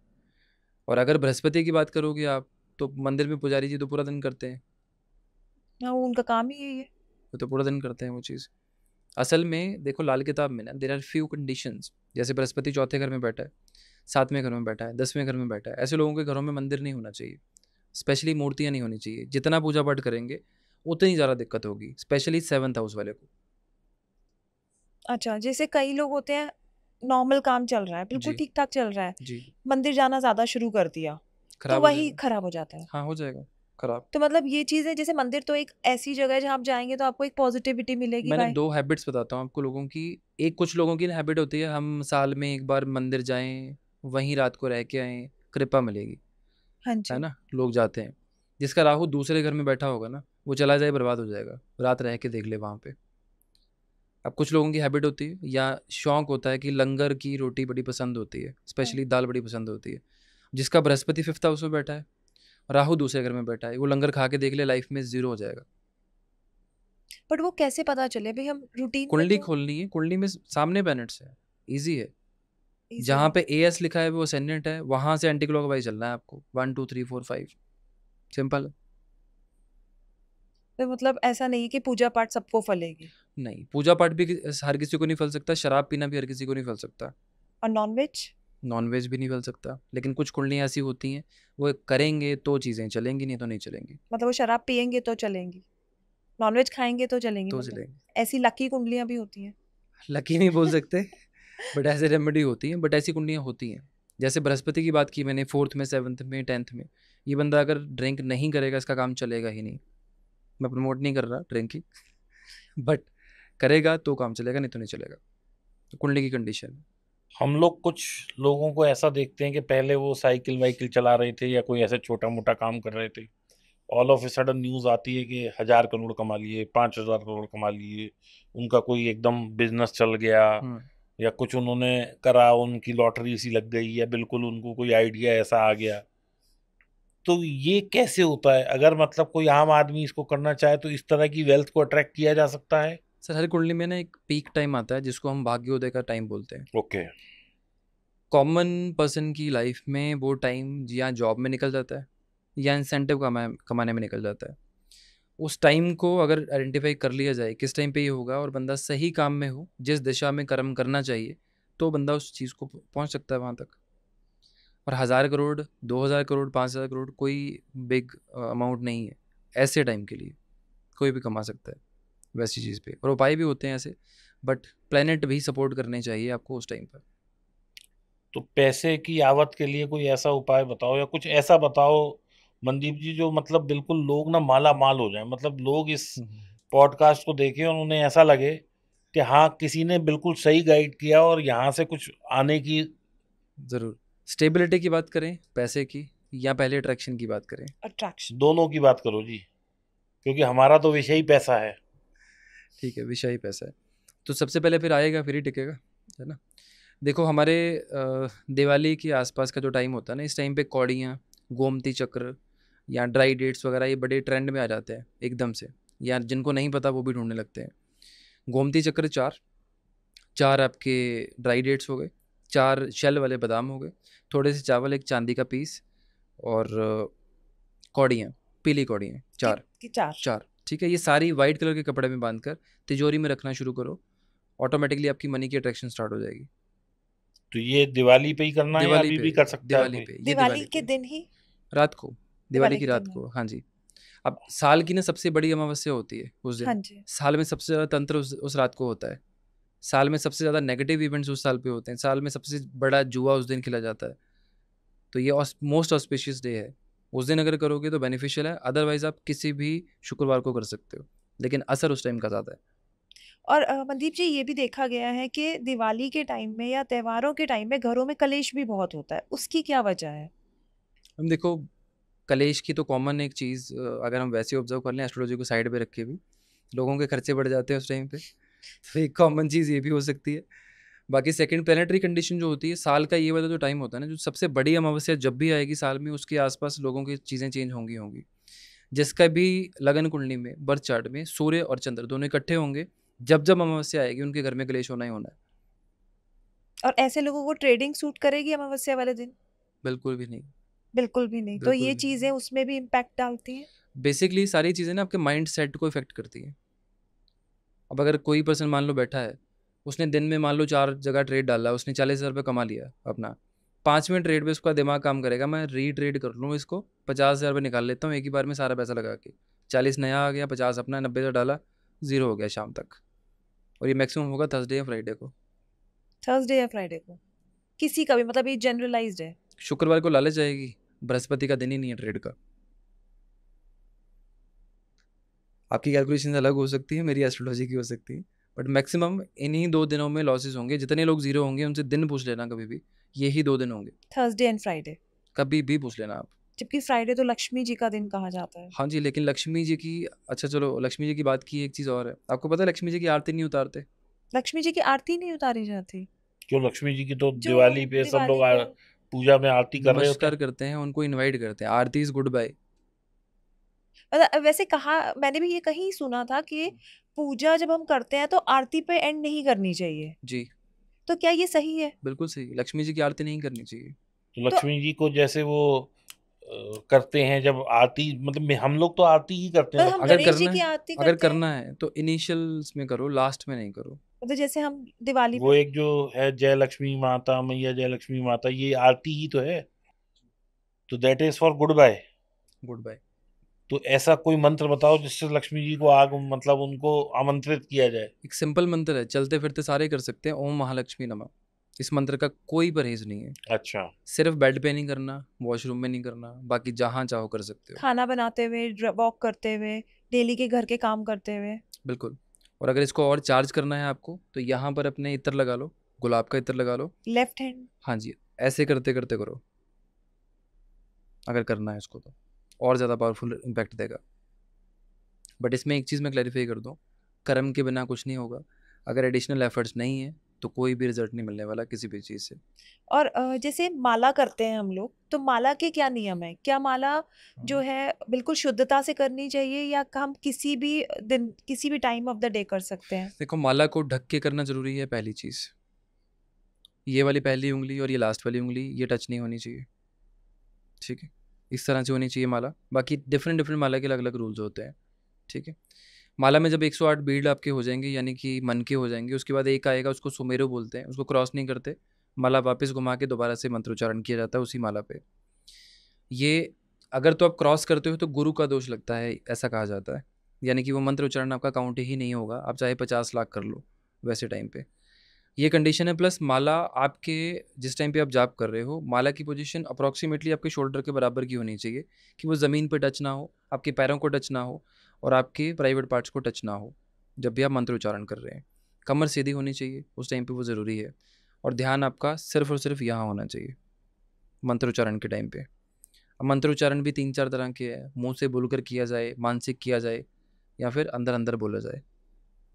और अगर बृहस्पति की बात करोगे आप, तो मंदिर में पुजारी जी तो पूरा दिन करते हैं, हाँ, उनका काम ही यही है। वो तो पूरा दिन करते हैं वो चीज़। असल में देखो लाल किताब में ना देयर आर फ्यू कंडीशंस, जैसे बृहस्पति चौथे घर में बैठा है, 7वें घर में बैठा है, 10वें घर में बैठा है, ऐसे लोगों के घरों में मंदिर नहीं होना चाहिए, स्पेशली मूर्तियाँ नहीं होनी चाहिए। जितना पूजा पाठ करेंगे उतनी ज़्यादा दिक्कत होगी, स्पेशली 7th हाउस वाले को। अच्छा, जैसे कई लोग होते हैं, नॉर्मल काम चल रहा है, बिल्कुल जी ठीक ठाक चल रहा है, जी, मंदिर जाना ज्यादा शुरू कर दिया, तो खराब हो वही जाएगा। खराब हो जाता है। हाँ हो जाएगा खराब। तो मतलब ये चीजें, जैसे मंदिर तो एक ऐसी जगह है जहाँ आप जाएंगे तो आपको एक पॉजिटिविटी मिलेगी मैंने भाई। 2 हैबिट्स बताता हूँ आपको लोगों की। एक कुछ लोगों की हैबिट होती है, हम साल में एक बार मंदिर जाएं, वहीं रात को रह के आएँ, कृपा मिलेगी, हाँ है जी। ना? लोग जाते हैं। जिसका राहु दूसरे घर में बैठा होगा ना, वो चला जाए बर्बाद हो जाएगा, रात रह के देख ले वहाँ पे। अब कुछ लोगों की हैबिट होती है या शौक होता है कि लंगर की रोटी बड़ी पसंद होती है, स्पेशली दाल बड़ी पसंद होती है। जिसका बृहस्पति 5th हाउस में बैठा है, राहु दूसरे घर में बैठा है, वो लंगर खा के देख ले, लाइफ में ज़ीरो हो जाएगा। बट वो कैसे पता चले भाई, हम रूटीन में कुंडली तो खोलनी है, कुंडली में सामने प्लैनेट्स है, ईज़ी है। इजी जहाँ है। पे एएस लिखा है वो असेंडेंट है, वहाँ से एंटी क्लॉकवाइज चलना है आपको, 1 2 3 4 5, सिंपल है। तो मतलब ऐसा नहीं है कि पूजा पाठ सबको फलेगी। नहीं, पूजा पाठ भी हर किसी को नहीं फल सकता, शराब पीना भी हर किसी को नहीं फल सकता, और नॉनवेज? नॉनवेज भी नहीं फल सकता। लेकिन कुछ कुंडलियाँ ऐसी होती हैं, वो करेंगे तो चीज़ें चलेंगी, नहीं तो नहीं चलेंगी। मतलब वो शराब पियेंगे तो चलेंगी, नॉनवेज खाएंगे तो चलेंगी, तो मतलब चलेंगी। ऐसी लकी कुंडलियां भी होती हैं। लकी नहीं बोल सकते, बट ऐसे रेमेडी होती हैं, बट ऐसी कुंडलियाँ होती हैं। जैसे बृहस्पति की बात की मैंने, 4th में, 7th में, 10th में, ये बंदा अगर ड्रिंक नहीं करेगा इसका काम चलेगा ही नहीं। मैं प्रमोट नहीं कर रहा ड्रिंकिंग, बट करेगा तो काम चलेगा, नहीं तो नहीं चलेगा। तो कुंडली की कंडीशन है। हम लोग कुछ लोगों को ऐसा देखते हैं कि पहले वो साइकिल वाइकिल चला रहे थे या कोई ऐसे छोटा मोटा काम कर रहे थे, all of a sudden news आती है कि 1,000 करोड़ कमा लिए, 5,000 करोड़ कमा लिए, उनका कोई एकदम बिजनेस चल गया, या कुछ उन्होंने करा, उनकी लॉटरी सी लग गई, या बिल्कुल उनको कोई आइडिया ऐसा आ गया। तो ये कैसे होता है? अगर मतलब कोई आम आदमी इसको करना चाहे तो इस तरह की वेल्थ को अट्रैक्ट किया जा सकता है? सर हर कुंडली में ना एक पीक टाइम आता है जिसको हम भाग्योदय का टाइम बोलते हैं। ओके। कॉमन पर्सन की लाइफ में वो टाइम या जॉब में निकल जाता है या इंसेंटिव कमाने में निकल जाता है। उस टाइम को अगर आइडेंटिफाई कर लिया जाए किस टाइम पे ये होगा, और बंदा सही काम में हो, जिस दिशा में कर्म करना चाहिए, तो बंदा उस चीज़ को पहुंच सकता है वहाँ तक। और 1,000 करोड़, 2,000 करोड़, 5,000 करोड़ कोई बिग अमाउंट नहीं है ऐसे टाइम के लिए। कोई भी कमा सकता है वैसी चीज़ पे, और उपाय भी होते हैं ऐसे, बट प्लेनेट भी सपोर्ट करने चाहिए आपको उस टाइम पर। तो पैसे की आवक के लिए कोई ऐसा उपाय बताओ, या कुछ ऐसा बताओ मनदीप जी जो मतलब बिल्कुल लोग ना माला माल हो जाए, मतलब लोग इस पॉडकास्ट को देखें और उन्हें ऐसा लगे कि हाँ, किसी ने बिल्कुल सही गाइड किया और यहाँ से कुछ आने की। ज़रूर। स्टेबिलिटी की बात करें, पैसे की, या पहले अट्रैक्शन की बात करें? अट्रैक्शन। दोनों की बात करो जी, क्योंकि हमारा तो विषय ही पैसा है। ठीक है, विषय ही पैसा है, तो सबसे पहले फिर आएगा फिर ही टिकेगा, है ना? देखो हमारे दिवाली के आसपास का जो टाइम होता है ना, इस टाइम पे कौड़ियाँ, गोमती चक्र या ड्राई डेट्स वगैरह ये बड़े ट्रेंड में आ जाते हैं एकदम से, या जिनको नहीं पता वो भी ढूंढने लगते हैं। गोमती चक्र 4, 4 आपके ड्राई डेट्स हो गए, 4 शेल वाले बादाम हो गए, थोड़े से चावल, एक चांदी का पीस, और कौड़ियाँ, पीली कौड़ियाँ 4, की 4। 4, ठीक है? ये सारी वाइट कलर के कपड़े में बांधकर तिजोरी में रखना शुरू करो, ऑटोमेटिकली आपकी मनी की अट्रैक्शन स्टार्ट हो जाएगी। तो ये दिवाली पे ही करना है या दिवाली अभी पे, भी कर सकता है दिवाली कोई? पे, ये दिवाली दिवाली के पे, दिन ही? रात को, दिवाली की के रात दिन को, ही। हाँ जी। अब साल की ना सबसे बड़ी अमावस्या होती है उस हाँ दिन, जी। साल में सबसे ज़्यादा तंत्र उस रात को होता है, साल में सबसे ज़्यादा नेगेटिव इवेंट्स उस साल पे होते हैं, साल में सबसे बड़ा जुआ उस दिन खेला जाता है। तो ये मोस्ट ऑस्पिशियस डे है, उस दिन अगर करोगे तो बेनिफिशियल है, अदरवाइज आप किसी भी शुक्रवार को कर सकते हो, लेकिन असर उस टाइम का ज़्यादा है। और मनदीप जी, ये भी देखा गया है कि दिवाली के टाइम में या त्योहारों के टाइम में घरों में कलेश भी बहुत होता है, उसकी क्या वजह है? हम देखो, कलेश की तो कॉमन एक चीज़, अगर हम वैसे ऑब्जर्व कर लें एस्ट्रोलॉजी को साइड पे रख के भी, लोगों के खर्चे बढ़ जाते हैं उस टाइम पे, तो एक कॉमन चीज़ ये भी हो सकती है। बाकी सेकंड प्लेनेटरी कंडीशन जो होती है, साल का ये वाला जो टाइम होता है ना, जो सबसे बड़ी अमावस्या जब भी आएगी साल में, उसके आसपास लोगों की चीज़ें चेंज होंगी होंगी। जिसका भी लगन कुंडली में, बर्थ चार्ट में सूर्य और चंद्र दोनों इकट्ठे होंगे, जब जब अमावस्या आएगी उनके घर में क्लेश होना ही होना है। और ऐसे लोगों को ट्रेडिंग सूट करेगी अमावस्या वाले दिन? बिल्कुल भी नहीं। बिल्कुल भी नहीं। तो बिल्कुल ये भी चीजें उसमें भी इम्पैक्ट डालती हैं? बेसिकली सारी चीज़ें ना आपके माइंड सेट को इफेक्ट करती हैं। अब अगर कोई पर्सन मान लो बैठा है, उसने दिन में मान लो 4 जगह ट्रेड डाला, उसने 40,000 रुपये कमा लिया अपना, 5वें ट्रेड पे उसका दिमाग काम करेगा, मैं रीट्रेड कर लूँ इसको, 50,000 रुपये निकाल लेता हूँ एक ही बार में सारा पैसा लगा के, 40 नया आ गया, 50 अपना, 90 से डाला, 0 हो गया शाम तक। और ये मैक्सिमम होगा थर्सडे या फ्राइडे को। थर्सडे या फ्राइडे को? किसी का भी, मतलब ये जनरलाइज्ड है? शुक्रवार को लालच आएगी, बृहस्पति का दिन ही नहीं है ट्रेड का। आपकी कैलकुलेशन अलग हो सकती है, मेरी एस्ट्रोलॉजी की हो सकती है, बट मैक्सिमम इन्हीं 2 दिनों में लॉसेस होंगे। जितने लोग जीरो होंगे उनसे दिन पूछ लेना कभी भी, यही 2 दिन होंगे, थर्सडे एंड फ्राइडे? कभी भी पूछ लेना आप। जबकि फ्राइडे तो लक्ष्मी जी का दिन कहा जाता है। हाँ जी, लेकिन लक्ष्मी जी की, अच्छा चलो लक्ष्मी जी की बात की, एक चीज़ और है, आपको पता है लक्ष्मी जी की आरती नहीं उतारते? लक्ष्मी जी की आरती नहीं उतारी जाती? क्यों? लक्ष्मी जी की तो जो दिवाली पे सब दिवाली लोग पे पूजा में आरती कर रहे होते नमस्कार हैं। करते हैं, उनको इनवाइट करते हैं, आरती इज गुड बाय। मतलब वैसे कहा, मैंने भी ये कहीं सुना था कि पूजा जब हम करते हैं तो आरती पे एंड नहीं करनी चाहिए। जी तो क्या ये सही है? बिल्कुल सही, लक्ष्मी जी की आरती नहीं करनी चाहिए। तो तो लक्ष्मी जी को जैसे वो करते हैं जब आरती, मतलब हम लोग तो आरती ही करते हैं मतलब हम अगर गणेश जी करना की है, आरती अगर करते हैं, करना है तो इनिशियल्स में करो, लास्ट में नहीं करो। मतलब जैसे हम दिवाली वो पे। एक जो है जय लक्ष्मी माता मैया जय लक्ष्मी माता, ये आरती ही तो है, तो that is for goodbye. Goodbye. तो ऐसा कोई मंत्र बताओ जिससे लक्ष्मी जी को आग, मतलब उनको आमंत्रित किया जाए। एक सिंपल मंत्र है, चलते फिरते सारे कर सकते हैं, ओम महालक्ष्मी नमः। इस मंत्र का कोई परहेज नहीं है, अच्छा। सिर्फ बेड पे नहीं करना, वॉशरूम में नहीं करना, बाकी जहाँ चाहो कर सकते हो। खाना बनाते हुए, वॉक करते हुए, डेली के घर के काम करते हुए। बिल्कुल। और अगर इसको और चार्ज करना है आपको, तो यहाँ पर अपने इत्र लगा लो, गुलाब का इत्र लगा लो। Left hand? हाँ जी, ऐसे करते करते करो अगर करना है इसको, तो और ज़्यादा पावरफुल इम्पैक्ट देगा। बट इसमें एक चीज़ मैं क्लैरिफाई कर दूँ, कर्म के बिना कुछ नहीं होगा। अगर एडिशनल एफर्ट्स नहीं है तो कोई भी रिजल्ट नहीं मिलने वाला किसी भी चीज़ से। और जैसे माला करते हैं हम लोग, तो माला के क्या नियम है? क्या माला जो है बिल्कुल शुद्धता से करनी चाहिए, या हम किसी भी दिन, किसी भी टाइम ऑफ द डे कर सकते हैं? देखो, माला को ढक के करना ज़रूरी है, पहली चीज़। ये वाली पहली उंगली और ये लास्ट वाली उंगली ये टच नहीं होनी चाहिए, ठीक है? इस तरह से होनी चाहिए माला। बाकी डिफरेंट डिफरेंट माला के अलग अलग रूल्स होते हैं, ठीक है? माला में जब 108 बीड आपके हो जाएंगे, यानी कि मन के हो जाएंगे, उसके बाद एक आएगा, उसको सुमेरु बोलते हैं, उसको क्रॉस नहीं करते, माला वापस घुमा के दोबारा से मंत्रोच्चारण किया जाता है उसी माला पे। ये अगर तो आप क्रॉस करते हो तो गुरु का दोष लगता है, ऐसा कहा जाता है, यानी कि वो मंत्र उच्चारण आपका काउंट ही नहीं होगा, आप चाहे 50 लाख कर लो वैसे टाइम पे। ये कंडीशन है। प्लस माला आपके जिस टाइम पे आप जाप कर रहे हो, माला की पोजीशन अप्रॉक्सीमेटली आपके शोल्डर के बराबर की होनी चाहिए, कि वो ज़मीन पे टच ना हो, आपके पैरों को टच ना हो, और आपके प्राइवेट पार्ट्स को टच ना हो जब भी आप मंत्र उच्चारण कर रहे हैं। कमर सीधी होनी चाहिए उस टाइम पे, वो ज़रूरी है। और ध्यान आपका सिर्फ और सिर्फ यहाँ होना चाहिए मंत्र उच्चारण के टाइम पे। अब मंत्र उच्चारण भी 3-4 तरह के हैं, मुंह से बोलकर किया जाए, मानसिक किया जाए, या फिर अंदर अंदर बोला जाए।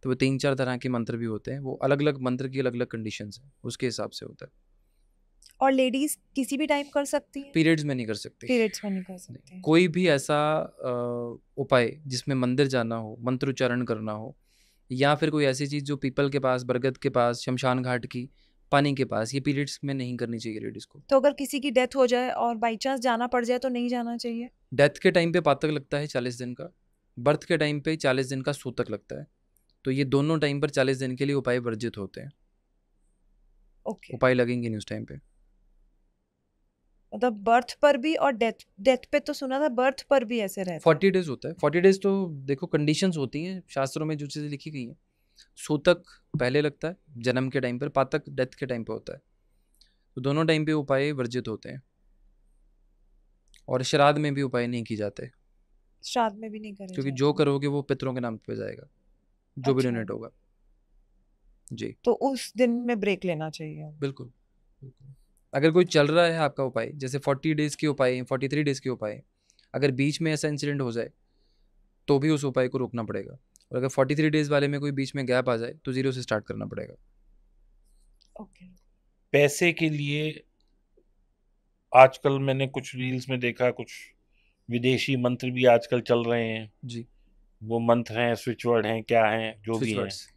तो वो 3-4 तरह के मंत्र भी होते हैं, वो अलग अलग मंत्र की अलग अलग कंडीशंस हैं, उसके हिसाब से होता है। और लेडीज किसी भी टाइम कर सकती हैं? पीरियड्स में नहीं कर सकती। पीरियड्स में नहीं कर नहीं, सकती? कोई भी ऐसा उपाय जिसमें मंदिर जाना हो, मंत्र उच्चारण करना हो, या फिर कोई ऐसी चीज़ जो पीपल के पास, बरगद के पास, शमशान घाट की पानी के पास, ये पीरियड्स में नहीं करनी चाहिए लेडीज़ को। तो अगर किसी की डेथ हो जाए और बाई चांस जाना पड़ जाए तो नहीं जाना चाहिए? डेथ के टाइम पे पातक लगता है 40 दिन का, बर्थ के टाइम पे 40 दिन का सूतक लगता है, तो ये दोनों टाइम पर 40 दिन के लिए उपाय वर्जित होते हैं। ओके। उपाय लगेंगे नहीं उस टाइम पे। मतलब बर्थ पर भी और डेथ डेथ पे तो सुना था, बर्थ पर भी ऐसे रहता है? 40 डेज होता है। 40 डेज तो देखो कंडीशंस होती हैं शास्त्रों में जो चीज़ें लिखी गई हैं। सूतक पहले लगता है जन्म के टाइम पर, पातक डेथ के टाइम पे होता है, तो दोनों टाइम पे उपाय वर्जित होते हैं। और श्राद्ध में भी उपाय नहीं की जाते, श्राद्ध में भी नहीं करे क्योंकि जाते? जो करोगे वो पितरों के नाम पे जाएगा, जो भी अच्छा, डोनेट होगा। जी तो उस दिन में ब्रेक लेना चाहिए? बिल्कुल बिल्कुल। अगर कोई चल रहा है आपका उपाय, जैसे 40 डेज़ के उपाय, 43 डेज़ के उपाय, अगर बीच में ऐसा इंसिडेंट हो जाए तो भी उस उपाय को रोकना पड़ेगा, और अगर 43 डेज वाले में कोई बीच में गैप आ जाए तो 0 से स्टार्ट करना पड़ेगा। ओके। पैसे के लिए आजकल मैंने कुछ रील्स में देखा, कुछ विदेशी मंत्र भी आजकल चल रहे हैं। जी, वो मंत्र हैं, स्विच वर्ड हैं, क्या हैं, जो भी स्विच हैं। वर्ड्स।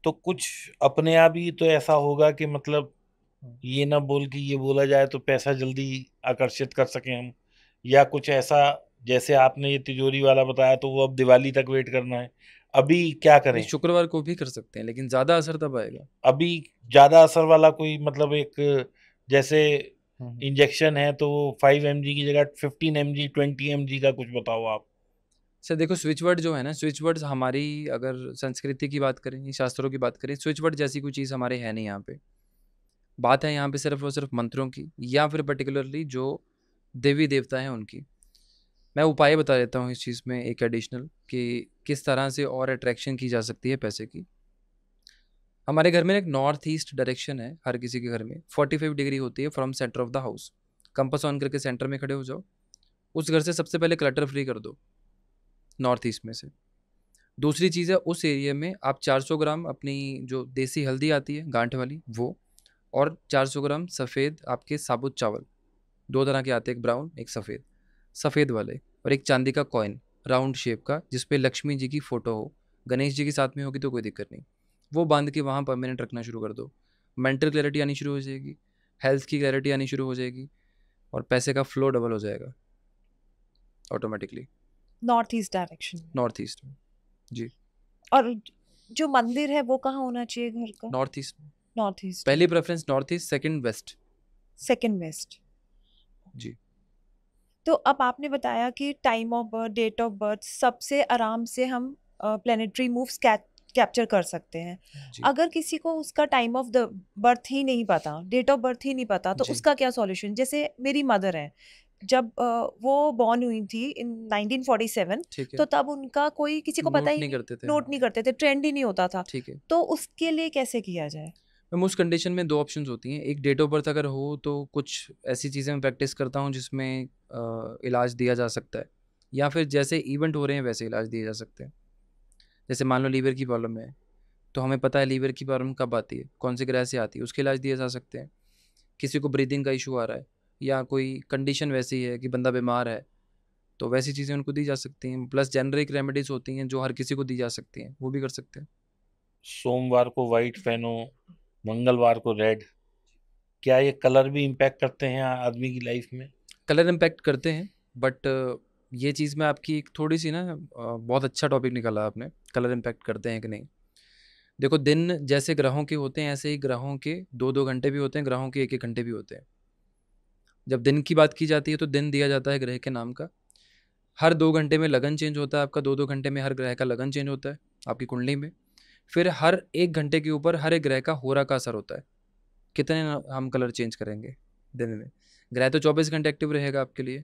तो कुछ अपने आप ही तो ऐसा होगा कि मतलब ये ना बोल के ये बोला जाए तो पैसा जल्दी आकर्षित कर सकें हम, या कुछ ऐसा जैसे आपने ये तिजोरी वाला बताया तो वो अब दिवाली तक वेट करना है, अभी क्या नहीं, करें? शुक्रवार को भी कर सकते हैं, लेकिन ज़्यादा असर तब आएगा। अभी ज्यादा असर वाला कोई मतलब एक जैसे हम्म। इंजेक्शन है तो 5 mg की जगह 15 mg 20 mg का कुछ बताओ आप। सर देखो, स्विच वर्ड जो है ना, स्विच वर्ड्स हमारी अगर संस्कृति की बात करें, शास्त्रों की बात करें, स्विच वर्ड जैसी कोई चीज़ हमारे है नहीं यहाँ पे। बात है यहाँ पे सिर्फ और सिर्फ मंत्रों की, या फिर पर्टिकुलरली जो देवी देवता हैं उनकी। मैं उपाय बता देता हूँ इस चीज़ में एक एडिशनल, कि किस तरह से और अट्रैक्शन की जा सकती है पैसे की। हमारे घर में एक नॉर्थ ईस्ट डायरेक्शन है, हर किसी के घर में 45 डिग्री होती है from centre of the house. Compass on करके सेंटर में खड़े हो जाओ, उस घर से सबसे पहले क्लटर फ्री कर दो, नॉर्थ ईस्ट में से। दूसरी चीज़ है, उस एरिया में आप 400 ग्राम अपनी जो देसी हल्दी आती है गांठ वाली वो, और 400 ग्राम सफ़ेद आपके साबुत चावल, दो तरह के आते हैं, एक ब्राउन एक सफ़ेद, सफ़ेद वाले, और एक चांदी का कॉइन राउंड शेप का जिसपे लक्ष्मी जी की फ़ोटो हो, गणेश जी के साथ में होगी तो कोई दिक्कत नहीं, वो बांध के वहाँ परमानेंट रखना शुरू कर दो। मेंटल क्लैरिटी आनी शुरू हो जाएगी, हेल्थ की क्लैरिटी आनी शुरू हो जाएगी, और पैसे का फ्लो डबल हो जाएगा ऑटोमेटिकली नॉर्थ ईस्ट डायरेक्शन में। नॉर्थ ईस्ट में। जी, और जो मंदिर है वो कहाँ होना चाहिए घर का? नॉर्थ ईस्ट में। North east. पहली preference north east, second west. Second west. जी। तो अब आपने बताया कि time of birth, date of birth सबसे आराम से हम प्लेनेटरी मूव्स कैप्चर कर सकते हैं। जी। अगर किसी को उसका टाइम ऑफ द बर्थ ही नहीं पता, डेट ऑफ बर्थ ही नहीं पता, तो जी। उसका क्या सॉल्यूशन? जैसे मेरी मदर है, जब वो बॉर्न हुई थी इन 1947, ठीक है, तो तब उनका कोई किसी को पता नोट ही नहीं नहीं, करते थे। नोट नहीं करते थे, ट्रेंड ही नहीं होता था। ठीक है, तो उसके लिए कैसे किया जाए? मैम उस कंडीशन में दो ऑप्शंस होती हैं। एक, डेट ऑफ बर्थ अगर हो तो कुछ ऐसी चीज़ें मैं प्रैक्टिस करता हूँ जिसमें इलाज दिया जा सकता है, या फिर जैसे इवेंट हो रहे हैं वैसे इलाज दिए जा सकते हैं। जैसे मान लो लीवर की प्रॉब्लम है, तो हमें पता है लीवर की प्रॉब्लम कब आती है, कौन से ग्रह से आती है, उसके इलाज दिए जा सकते हैं। किसी को ब्रीदिंग का इशू आ रहा है, या कोई कंडीशन वैसी है कि बंदा बीमार है, तो वैसी चीज़ें उनको दी जा सकती हैं। प्लस जेनरिक रेमेडीज़ होती हैं जो हर किसी को दी जा सकती हैं, वो भी कर सकते हैं। सोमवार को वाइट पहनो, मंगलवार को रेड, क्या ये कलर भी इम्पैक्ट करते हैं आदमी की लाइफ में? कलर इम्पैक्ट करते हैं, बट ये चीज़ में आपकी एक थोड़ी सी ना, बहुत अच्छा टॉपिक निकाला आपने, कलर इम्पैक्ट करते हैं कि नहीं। देखो, दिन जैसे ग्रहों के होते हैं ऐसे ही ग्रहों के 2-2 घंटे भी होते हैं, ग्रहों के 1-1 घंटे भी होते हैं। जब दिन की बात की जाती है तो दिन दिया जाता है ग्रह के नाम का। हर 2 घंटे में लगन चेंज होता है आपका, 2-2 घंटे में हर ग्रह का लगन चेंज होता है आपकी कुंडली में। फिर हर 1 घंटे के ऊपर हर एक ग्रह का होरा का असर होता है, कितने हम कलर चेंज करेंगे दिन में। ग्रह तो 24 घंटे एक्टिव रहेगा आपके लिए।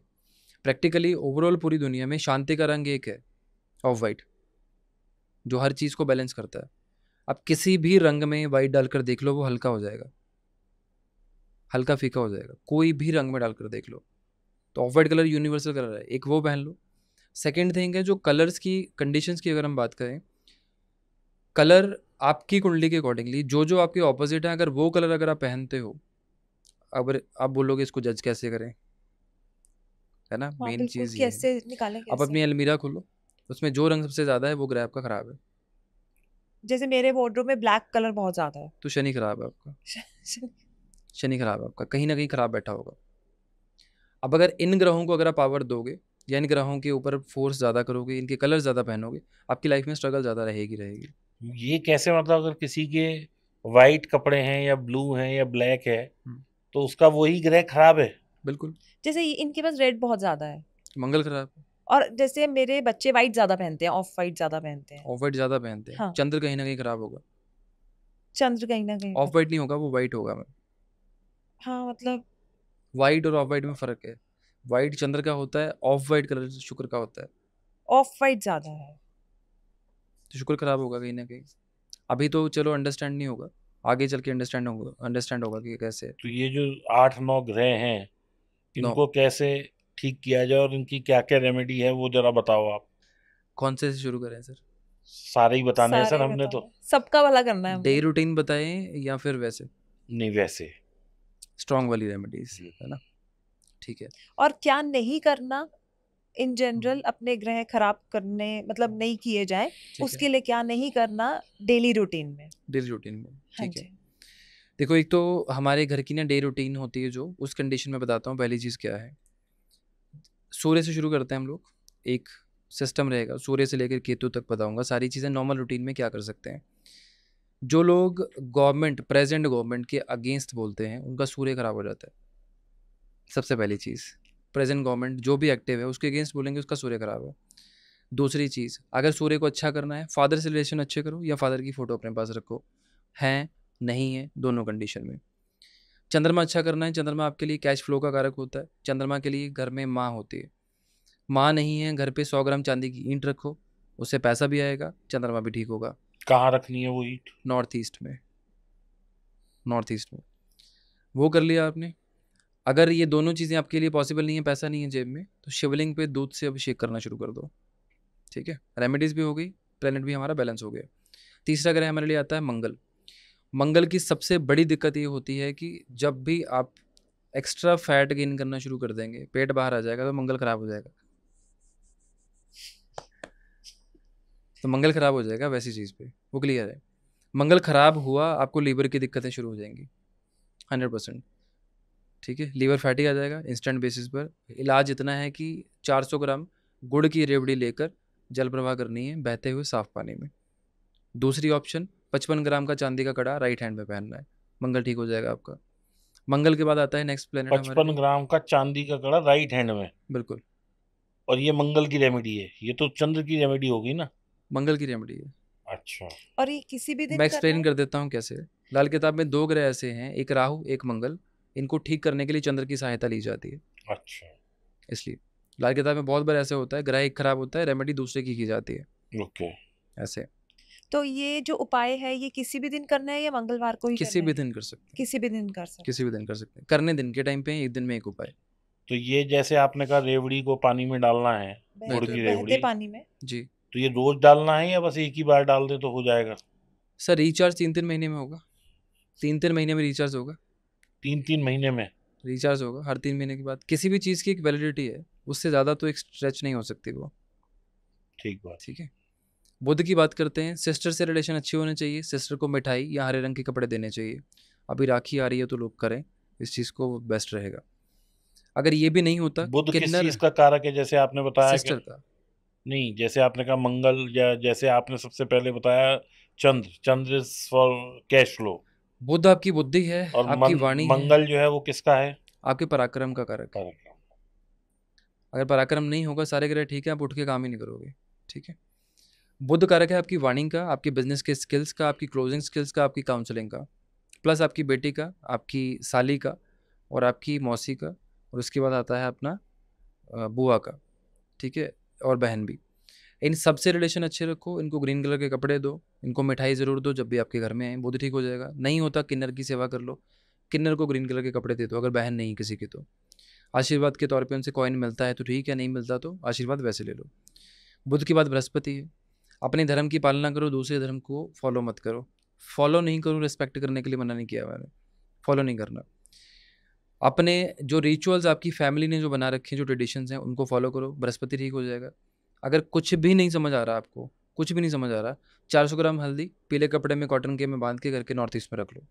प्रैक्टिकली ओवरऑल पूरी दुनिया में शांति का रंग एक है, ऑफ वाइट, जो हर चीज़ को बैलेंस करता है। आप किसी भी रंग में वाइट डालकर देख लो, वो हल्का हो जाएगा, हल्का फीका हो जाएगा। कोई भी रंग में डालकर देख लो, तो of white colour universal colour है, एक वो पहन लो। सेकेंड थिंग है, जो कलर्स की कंडीशंस की अगर हम बात करें, कलर आपकी कुंडली के अकॉर्डिंगली जो जो आपके ऑपोजिट है, अगर वो कलर अगर आप पहनते हो, अगर आप बोलोगे इसको जज कैसे करें, है ना, हाँ मेन बिल्कुल, चीज़ ये है। कैसे निकालें आप कैसे? अपनी अलमीरा खोलो, उसमें जो रंग सबसे ज़्यादा है वो ग्रह आपका ख़राब है, जैसे मेरे वार्डरोब में ब्लैक कलर बहुत ज्यादा है। तो शनि खराब है आपका, शनि खराब है आपका, कहीं ना कहीं खराब बैठा होगा। अब अगर इन ग्रहों को अगर आप पावर दोगे, या इन ग्रहों के ऊपर फोर्स ज़्यादा करोगे, इनके कलर ज़्यादा पहनोगे, आपकी लाइफ में स्ट्रगल ज़्यादा रहेगी रहेगी। ये कैसे, मतलब अगर किसी के वाइट कपड़े हैं या ब्लू हैं या ब्लैक है तो उसका वही ग्रह खराब है? बिल्कुल, जैसे इनके पास रेड बहुत ज्यादा है, मंगल खराब है, और जैसे मेरे बच्चे वाइट ज्यादा पहनते हैं, ऑफ वाइट ज्यादा पहनते हैं। ऑफ वाइट ज़्यादा पहनते हैं, हाँ, चंद्र कहीं ना कहीं खराब होगा। चंद्र कहीं ना कहीं ऑफ वाइट नहीं होगा, वो वाइट होगा मैम। हाँ मतलब वाइट और ऑफ वाइट में फ़र्क है। वाइट चंद्र का होता है, ऑफ वाइट कलर शुक्र का होता है, ऑफ वाइट ज्यादा है। तो शुक्र खराब होगा कहीं ना कहीं। अभी तो चलो अंडरस्टैंड नहीं होगा, आगे चल के अंडरस्टैंड होगा कि ये कैसे है। तो ये जो 8-9 ग्रह हैं नौ, इनको कैसे ठीक किया जाए और इनकी क्या क्या रेमेडी है वो जरा बताओ आप। कौन से शुरू करें सर? सारे ही बताने हैं सर सारे हमने बता तो। दो, सबका भला करना है डे हमने। रूटीन बताएं या फिर वैसे नहीं वैसे। स्ट्रॉन्ग वाली रेमेडीज, है ना? ठीक है। और क्या नहीं करना इन जनरल अपने ग्रह खराब करने, मतलब नहीं किए जाए, ठीक उसके है, लिए क्या नहीं करना डेली रूटीन में। डेली रूटीन में। हाँ ठीक है। जी। देखो, एक तो हमारे घर की ना डे रूटीन होती है, जो उस कंडीशन में बताता हूँ। पहली चीज़ क्या है, सूर्य से शुरू करते हैं हम लोग। एक सिस्टम रहेगा, सूर्य से लेकर केतु तक बताऊंगा सारी चीज़ें नॉर्मल रूटीन में क्या कर सकते हैं। जो लोग गवर्नमेंट, प्रेजेंट गवर्नमेंट के अगेंस्ट बोलते हैं, उनका सूर्य खराब हो जाता है। सबसे पहली चीज़, प्रेजेंट गवर्नमेंट जो भी एक्टिव है उसके अगेंस्ट बोलेंगे, उसका सूर्य खराब है। दूसरी चीज़, अगर सूर्य को अच्छा करना है, फादर से रिलेशन अच्छे करो या फादर की फ़ोटो अपने पास रखो। हैं, नहीं है, दोनों कंडीशन में। चंद्रमा अच्छा करना है, चंद्रमा आपके लिए कैश फ्लो का कारक होता है। चंद्रमा के लिए घर में माँ होती है। माँ नहीं है, घर पे 100 ग्राम चांदी की ईंट रखो, उससे पैसा भी आएगा, चंद्रमा भी ठीक होगा। कहाँ रखनी है वो ईंट? नॉर्थ ईस्ट में, नॉर्थ ईस्ट में। वो कर लिया आपने। अगर ये दोनों चीज़ें आपके लिए पॉसिबल नहीं है, पैसा नहीं है जेब में, तो शिवलिंग पे दूध से अभिषेक करना शुरू कर दो। ठीक है, रेमेडीज़ भी हो गई, प्लेनेट भी हमारा बैलेंस हो गया। तीसरा ग्रह हमारे लिए आता है मंगल। मंगल की सबसे बड़ी दिक्कत ये होती है कि जब भी आप एक्स्ट्रा फैट गेन करना शुरू कर देंगे, पेट बाहर आ जाएगा, तो मंगल खराब हो जाएगा। तो मंगल खराब हो जाएगा वैसी चीज़ पे, वो क्लियर है। मंगल खराब हुआ, आपको लीवर की दिक्कतें शुरू हो जाएंगी 100%। ठीक है, लीवर फैटी आ जाएगा इंस्टेंट बेसिस पर। इलाज इतना है कि 400 ग्राम गुड़ की रेवड़ी लेकर जल प्रवाह करनी है बहते हुए साफ पानी में। दूसरी ऑप्शन, 55 ग्राम का चांदी का कड़ा राइट हैंड में पहनना है, मंगल ठीक हो जाएगा आपका। मंगल के बाद आता है नेक्स्ट प्लेनेट हमारे 55 लिए। ग्राम का चांदी का कड़ा राइट हैंड में? बिल्कुल, और ये मंगल की रेमेडी है? ये तो चंद्र की रेमेडी होगी ना। मंगल की रेमेडी है। अच्छा। और ये किसी भी मैं दिन करना एक्सप्लेन है? कर देता हूँ कैसे। लाल किताब में 2 ग्रह ऐसे हैं, एक राहु एक मंगल। इनको ठीक करने के लिए चंद्र की सहायता ली जाती है, अच्छा। इसलिए लाल किताब में बहुत बार ऐसे होता है, ग्रह एक खराब होता है, रेमेडी दूसरे की जाती है, ओके। ऐसे। तो ये जो उपाय है ये किसी भी दिन करना है या मंगलवार को ही किसी करना भी है? दिन कर सकते हैं, किसी भी दिन कर सकते किसी भी दिन कर सकते हैं। करने दिन के टाइम पे एक दिन में एक उपाय। तो ये जैसे आपने कहा रेवड़ी को पानी में डालना है, हैं। गुड़ बिल्कुल। की बहते रेवड़ी, पानी में। जी तो ये रोज डालना है या बस एक ही बार डाल दे तो हो जाएगा? सर, रिचार्ज 3-3 महीने में होगा। 3-3 महीने में रिचार्ज होगा। 3-3 महीने में? रिचार्ज होगा हर 3 महीने के बाद। किसी भी चीज़ की एक वैलिडिटी है, उससे ज़्यादा तो एक स्ट्रेच नहीं हो सकती वो। ठीक बात। ठीक है। बुद्ध की बात करते हैं, सिस्टर से रिलेशन अच्छी होने चाहिए, सिस्टर को मिठाई या हरे रंग के कपड़े देने चाहिए। अभी राखी आ रही है तो लोग करें इस चीज़ को, बेस्ट रहेगा। अगर ये भी नहीं होता, बुद्ध किस किन्नर चीज का कारक है जैसे आपने बताया कि? सिस्टर का। नहीं, जैसे आपने कहा मंगल, या जैसे आपने सबसे पहले बताया चंद्र, चंद्र फॉर कैश फ्लो। बुद्ध आपकी बुद्धि है, और आपकी वाणी है, मंगल जो है वो किसका है? आपके पराक्रम का कारक है। कारक। अगर पराक्रम नहीं होगा, सारे ग्रह ठीक है, आप उठ के काम ही नहीं करोगे। ठीक है। बुद्ध कारक है आपकी वाणी का, आपकी बिजनेस के स्किल्स का, आपकी क्लोजिंग स्किल्स का, आपकी काउंसलिंग का, प्लस आपकी बेटी का, आपकी साली का, और आपकी मौसी का, और उसके बाद आता है अपना बुआ का। ठीक है, और बहन भी। इन सबसे रिलेशन अच्छे रखो, इनको ग्रीन कलर के कपड़े दो, इनको मिठाई ज़रूर दो जब भी आपके घर में आए, बुद्ध ठीक हो जाएगा। नहीं होता, किन्नर की सेवा कर लो, किन्नर को ग्रीन कलर के कपड़े दे दो, अगर बहन नहीं किसी की तो। आशीर्वाद के तौर पे उनसे कॉइन मिलता है तो ठीक है, नहीं मिलता तो आशीर्वाद वैसे ले लो। बुद्ध की बात बृहस्पति है। अपने धर्म की पालना करो, दूसरे धर्म को फॉलो मत करो। फॉलो नहीं करो, रिस्पेक्ट करने के लिए मना नहीं किया मैंने, फॉलो नहीं करना। अपने जो रिचुअल्स आपकी फैमिली ने जो बना रखे हैं, जो ट्रेडिशंस हैं, उनको फॉलो करो, बृहस्पति ठीक हो जाएगा। अगर कुछ भी नहीं समझ आ रहा आपको, कुछ भी नहीं समझ आ रहा, 400 ग्राम हल्दी पीले कपड़े में कॉटन के में बांध के करके नॉर्थ ईस्ट में रख लो,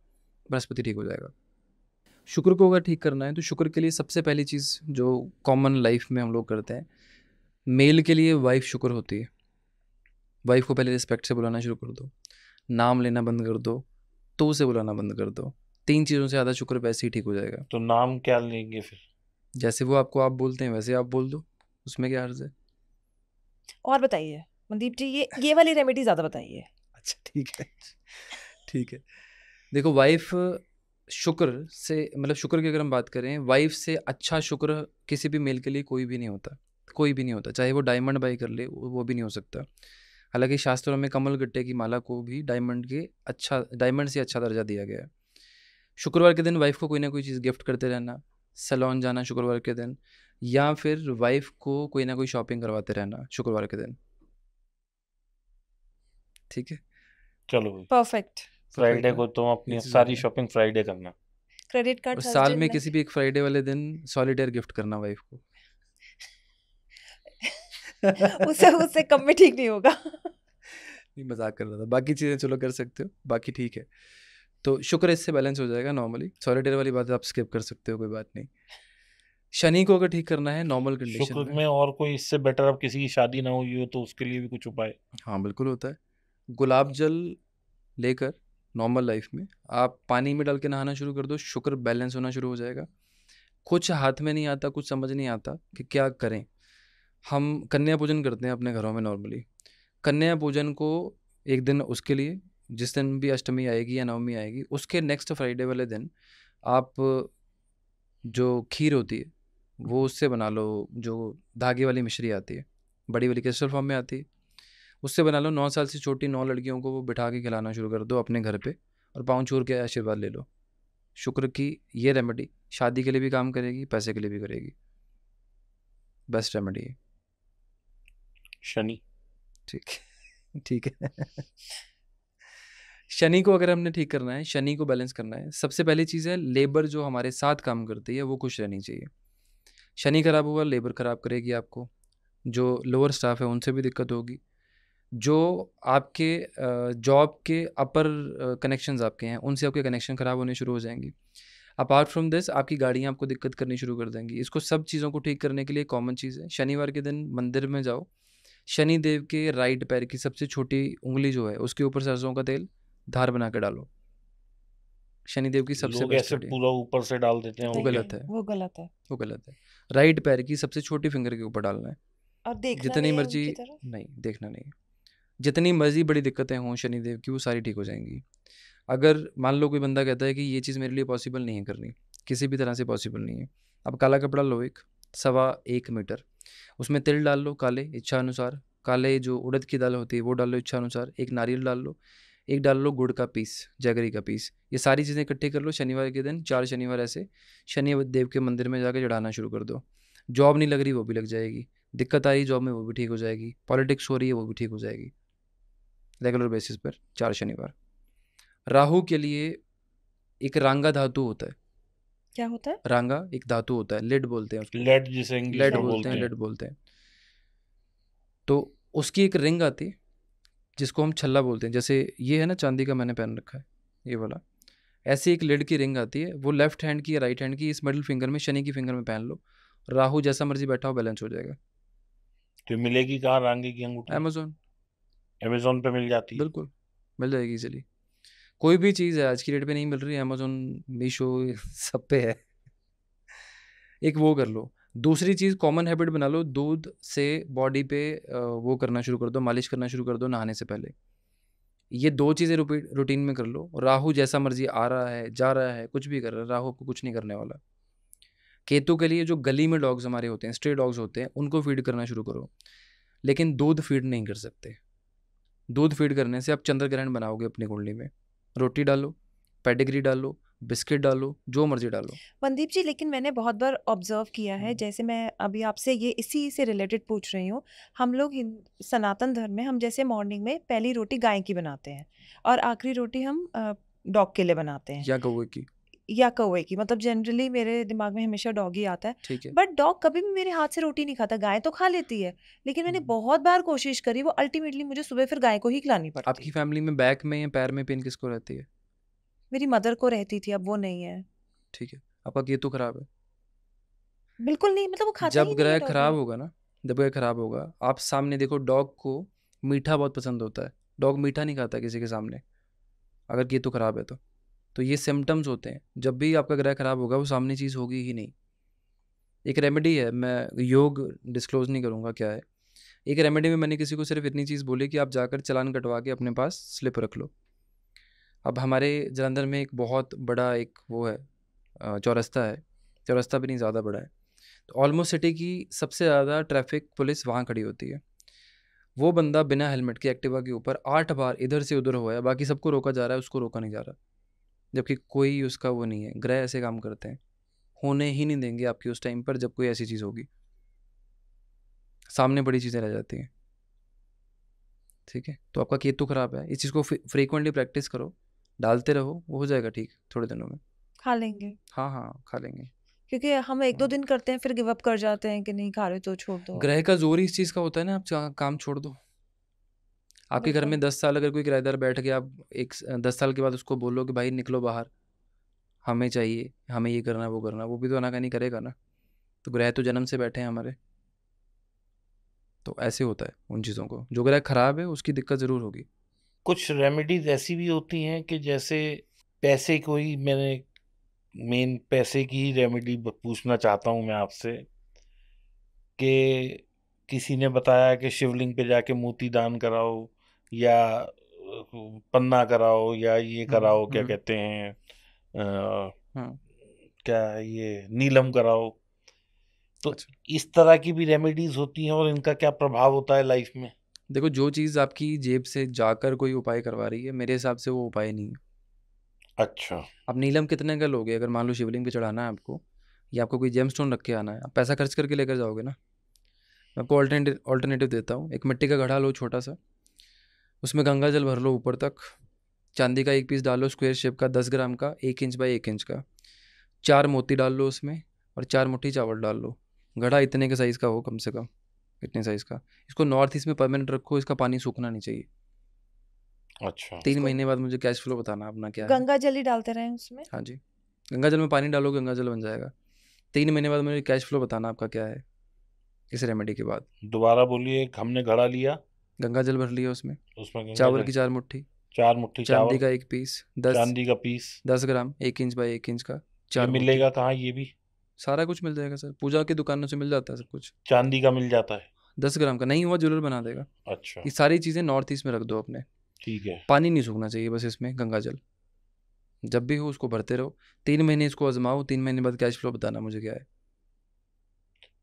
बृहस्पति ठीक हो जाएगा। शुक्र को अगर ठीक करना है तो शुक्र के लिए सबसे पहली चीज़ जो कॉमन लाइफ में हम लोग करते हैं, मेल के लिए वाइफ शुक्र होती है। वाइफ को पहले रिस्पेक्ट से बुलाना शुरू कर दो, नाम लेना बंद कर दो, तो से बुलाना बंद कर दो। 3 चीज़ों से ज़्यादा शुक्र वैसे ही ठीक हो जाएगा। तो नाम क्या लेंगे फिर? जैसे वो आपको आप बोलते हैं वैसे आप बोल दो, उसमें क्या अर्ज है। और बताइए मनदीप जी, ये वाली रेमेडी ज्यादा बताइए। अच्छा ठीक है, ठीक है। देखो, वाइफ शुक्र से, मतलब शुक्र की अगर हम बात करें, वाइफ से अच्छा शुक्र किसी भी मेल के लिए कोई भी नहीं होता, कोई भी नहीं होता। चाहे वो डायमंड बाई कर ले, वो भी नहीं हो सकता। हालांकि शास्त्रों में कमल गट्टे की माला को भी डायमंड से अच्छा दर्जा दिया गया है। शुक्रवार के दिन वाइफ को कोई ना कोई चीज़ गिफ्ट करते रहना, सैलून जाना शुक्रवार के दिन, या फिर वाइफ को कोई ना कोई शॉपिंग करवाते रहना शुक्रवार के दिन। ठीक है, चलो भाई, परफेक्ट। फ्राइडे परफेक्ट को है। तुम ये अपनी चीज़ सारी बढ़िया है। शॉपिंग फ्राइडे करना। क्रेडिट कार्ड और थर्सडे साल में किसी भी एक फ्राइडे वाले दिन सॉलिटेयर गिफ्ट करना वाइफ को। उससे उससे कम में ठीक नहीं होगा। नहीं, मजाक कर रहा था, बाकी चीज़ें चलो कर सकते हो, बाकी ठीक है। तो शुक्र इससे बैलेंस हो जाएगा नॉर्मली, सॉलिटेयर वाली बात आप स्किप कर सकते हो, कोई बात नहीं। शनि को अगर ठीक करना है नॉर्मल कंडीशन शुक्र में, में और कोई इससे बेटर अब किसी की शादी ना हुई हो तो उसके लिए भी कुछ उपाय? हाँ बिल्कुल होता है। गुलाब जल लेकर नॉर्मल लाइफ में आप पानी में डाल के नहाना शुरू कर दो, शुक्र बैलेंस होना शुरू हो जाएगा। कुछ हाथ में नहीं आता, कुछ समझ नहीं आता कि क्या करें। हम कन्या पूजन करते हैं अपने घरों में नॉर्मली। कन्या पूजन को एक दिन उसके लिए, जिस दिन भी अष्टमी आएगी या नवमी आएगी उसके नेक्स्ट फ्राइडे वाले दिन आप जो खीर होती है वो उससे बना लो, जो धागे वाली मिश्री आती है, बड़ी वाली क्रिस्टल फॉर्म में आती है, उससे बना लो। 9 साल से छोटी 9 लड़कियों को वो बिठा के खिलाना शुरू कर दो अपने घर पे, और पाँव छूर के आशीर्वाद ले लो। शुक्र की ये रेमेडी शादी के लिए भी काम करेगी, पैसे के लिए भी करेगी, बेस्ट रेमेडी है। शनि। ठीक ठीक है। शनि को अगर हमने ठीक करना है, शनि को बैलेंस करना है, सबसे पहली चीज़ है लेबर जो हमारे साथ काम करती है वो खुश रहनी चाहिए। शनि खराब हुआ, लेबर खराब करेगी आपको, जो लोअर स्टाफ है उनसे भी दिक्कत होगी, जो आपके जॉब के अपर कनेक्शंस आपके हैं उनसे आपके कनेक्शन ख़राब होने शुरू हो जाएंगी। अपार्ट फ्रॉम दिस आपकी गाड़ियाँ आपको दिक्कत करनी शुरू कर देंगी। इसको सब चीज़ों को ठीक करने के लिए कॉमन चीज़ है, शनिवार के दिन मंदिर में जाओ, शनि देव के राइट पैर की सबसे छोटी उंगली जो है उसके ऊपर सरसों का तेल धार बना के डालो। शनिदेव की सबसे लोग बेस्ट ऐसे रेमेडी है। पूरा ऊपर से डाल देते हैं, वो वो क्या? गलत है, वो गलत है। वो गलत है। राइट पैर की सबसे छोटी फिंगर के ऊपर डालना है। और देखना जितनी नहीं है मर्जी, उनकी तरफ। नहीं देखना नहीं, जितनी मर्जी बड़ी दिक्कतें हों शनिदेव की वो सारी ठीक हो जाएंगी। अगर मान लो कोई बंदा कहता है कि ये चीज़ मेरे लिए पॉसिबल नहीं है करनी, किसी भी तरह से पॉसिबल नहीं है, अब काला कपड़ा लो एक 1.25 मीटर, उसमें तिल डाल लो काले इच्छा अनुसार, काले जो उड़द की दाल होती है वो डाल लो इच्छा अनुसार, एक नारियल डाल लो, एक डाल लो गुड़ का पीस, जैगरी का पीस, ये सारी चीज़ें इकट्ठी कर लो। शनिवार के दिन 4 शनिवार ऐसे शनि देव के मंदिर में जाकर चढ़ाना शुरू कर दो। जॉब नहीं लग रही वो भी लग जाएगी, दिक्कत आ रही जॉब में वो भी ठीक हो जाएगी, पॉलिटिक्स हो रही है वो भी ठीक हो जाएगी, रेगुलर बेसिस पर 4 शनिवार। राहु के लिए एक रांगा धातु होता है, क्या होता है? रांगा एक धातु होता है, लेड बोलते हैं उसको, लेड जिसे इंग्लिश लेड में बोलते बोलते हैं, हैं। लेड बोलते हैं। तो उसकी एक रिंग आती है जिसको हम छल्ला बोलते हैं, जैसे ये है ना चांदी का मैंने पहन रखा है ये वाला, ऐसी एक लेड की रिंग आती है, वो लेफ्ट हैंड की या राइट हैंड की, इस मिडिल फिंगर में शनि की फिंगर में पहन लो, राहु जैसा मर्जी बैठा हो बैलेंस हो जाएगा। तो मिलेगी कहाँ रांगे की अंगूठी? अमेजोन, अमेजोन पे मिल जाती है। बिल्कुल मिल जाएगी इजीली। कोई भी चीज़ है आज की डेट पे नहीं मिल रही है, अमेजोन, मीशो, सब पे है। एक वो कर लो। दूसरी चीज़ कॉमन हैबिट बना लो, दूध से बॉडी पे वो करना शुरू कर दो, मालिश करना शुरू कर दो नहाने से पहले। ये 2 चीज़ें रूटीन में कर लो। राहु जैसा मर्जी आ रहा है जा रहा है कुछ भी कर रहा है, राहु को कुछ नहीं करने वाला। केतु के लिए जो गली में डॉग्स हमारे होते हैं, स्ट्रे डॉग्स होते हैं, उनको फीड करना शुरू करो, लेकिन दूध फीड नहीं कर सकते। दूध फीड करने से आप चंद्र ग्रहण बनाओगे अपनी कुंडली में। रोटी डालो, पेडिग्री डालो, बिस्किट डालो, जो मर्जी डालो। मनदीप जी, लेकिन मैंने बहुत बार ऑब्जर्व किया है, जैसे मैं अभी आपसे ये इसी से रिलेटेड पूछ रही हूँ। हम लोग सनातन धर्म में हम जैसे मॉर्निंग में पहली रोटी गाय की बनाते हैं और आखिरी रोटी हम डॉग के लिए बनाते हैं या कौवे की, या कौवे की। मतलब जनरली मेरे दिमाग में हमेशा डॉग ही आता है, ठीक है। बट डॉग कभी भी मेरे हाथ से रोटी नहीं खाता। गाय तो खा लेती है, लेकिन मैंने बहुत बार कोशिश करी, वो अल्टीमेटली मुझे सुबह फिर गाय को ही खिलानी पड़ती आपकी है। फैमिली में बैक में या पैर में पेन किसको रहती है? मेरी मदर को रहती थी, अब वो नहीं है। ठीक है, आपका केतु खराब है। बिल्कुल नहीं, मतलब वो खाता जब ही नहीं है ग्रह खराब डॉगी। होगा ना, जब ग्रह खराब होगा, आप सामने देखो, डॉग को मीठा बहुत पसंद होता है, डॉग मीठा नहीं खाता किसी के सामने, अगर केतु खराब है तो ये सिम्टम्स होते हैं। जब भी आपका ग्रह खराब होगा वो सामने चीज़ होगी ही नहीं। एक रेमेडी है, मैं योग डिस्क्लोज नहीं करूँगा क्या है। एक रेमेडी में मैंने किसी को सिर्फ इतनी चीज़ बोली कि आप जाकर चालान कटवा के अपने पास स्लिप रख लो। अब हमारे जलंधर में एक बहुत बड़ा एक वो है, चौरस्ता है, चौरस्ता भी नहीं ज़्यादा बड़ा है, तो ऑलमोस्ट सिटी की सबसे ज़्यादा ट्रैफिक पुलिस वहाँ खड़ी होती है। वो बंदा बिना हेलमेट के एक्टिवा के ऊपर 8 बार इधर से उधर हुआ है, बाकी सबको रोका जा रहा है, उसको रोका नहीं जा रहा, जबकि कोई उसका वो नहीं है। ग्रह ऐसे काम करते हैं, होने ही नहीं देंगे आपकी उस टाइम पर जब कोई ऐसी चीज़ होगी, सामने बड़ी चीज़ें रह जाती हैं। ठीक है, तो आपका केतु खराब है, इस चीज़ को फ्रीक्वेंटली प्रैक्टिस करो, डालते रहो, वो हो जाएगा ठीक थोड़े दिनों में। खा लेंगे, हाँ हाँ, खा लेंगे। क्योंकि हम 1-2 हाँ। दिन करते हैं फिर गिव अप कर जाते हैं कि नहीं खा रहे तो छोड़ दो। ग्रह का जोर ही इस चीज़ का होता है ना, आप काम छोड़ दो। आपके घर में बिल्कुल। 10 साल अगर कोई किराएदार बैठ गया, आप 10 साल के बाद उसको बोलो कि भाई निकलो बाहर, हमें चाहिए, हमें ये करना वो करना, वो भी तो आनाकानी करेगा ना। तो ग्रह तो जन्म से बैठे हैं हमारे, तो ऐसे होता है उन चीज़ों को। जो ग्रह खराब है उसकी दिक्कत ज़रूर होगी। कुछ रेमेडीज ऐसी भी होती हैं कि जैसे पैसे को ही, मैंने मेन पैसे की ही रेमेडी पूछना चाहता हूँ मैं आपसे, कि किसी ने बताया कि शिवलिंग पे जाके मोती दान कराओ, या पन्ना कराओ, या ये कराओ, क्या कहते हैं, हाँ। क्या ये नीलम कराओ। तो अच्छा, इस तरह की भी रेमेडीज होती हैं और इनका क्या प्रभाव होता है लाइफ में? देखो जो चीज़ आपकी जेब से जाकर कोई उपाय करवा रही है, मेरे हिसाब से वो उपाय नहीं है। अच्छा। आप नीलम कितने का लोगे? अगर मान लो शिवलिंग पे चढ़ाना है आपको, या आपको कोई जेम स्टोन रख के आना है, आप पैसा खर्च करके लेकर जाओगे ना। मैं आपको ऑल्टरनेटिव देता हूँ। एक मिट्टी का घड़ा लो छोटा सा, उसमें गंगा जल भर लो ऊपर तक, चांदी का एक पीस डालो स्क्वायर शेप का 10 ग्राम का, 1 इंच बाई 1 इंच का, 4 मोती डाल लो उसमें, और 4 मुट्ठी चावल डाल लो। घड़ा इतने के साइज़ का हो कम से कम, इतने साइज़ का। इसको नॉर्थ ईस्ट में परमानेंट रखो, इसका पानी सूखना नहीं चाहिए। अच्छा। 3 इसको महीने बाद मुझे कैश फ्लो बताना अपना क्या है। गंगा जल ही डालते रहें उसमें? हाँ जी, गंगा जल में पानी डालो, गंगा जल बन जाएगा। 3 महीने बाद मुझे कैश फ्लो बताना आपका क्या है इस रेमेडी के बाद। दोबारा बोलिए। हमने घड़ा लिया, गंगा जल भर लिया उसमें, उसमें गंगा चावल जल, की 4 मुट्ठी, 4 मुट्ठी चांदी चावल, का एक पीस, 10 चांदी का piece. 10 gram, 1 inch by 1 inch का, ये 4 मुट्ठी। मिलेगा कहाँ ये भी? सारा कुछ मिल जाएगा सर, पूजा की दुकानों से मिल जाता है सब कुछ। चांदी का मिल जाता है? 10 ग्राम का नहीं हुआ ज्वेलर बना देगा। अच्छा, ये सारी चीज़ें नॉर्थ ईस्ट में रख दो अपने। ठीक है। पानी नहीं सूखना चाहिए बस इसमें, गंगा जल जब भी हो उसको भरते रहो। 3 महीने इसको आजमाओ, 3 महीने बाद कैश फ्लो बताना मुझे क्या है।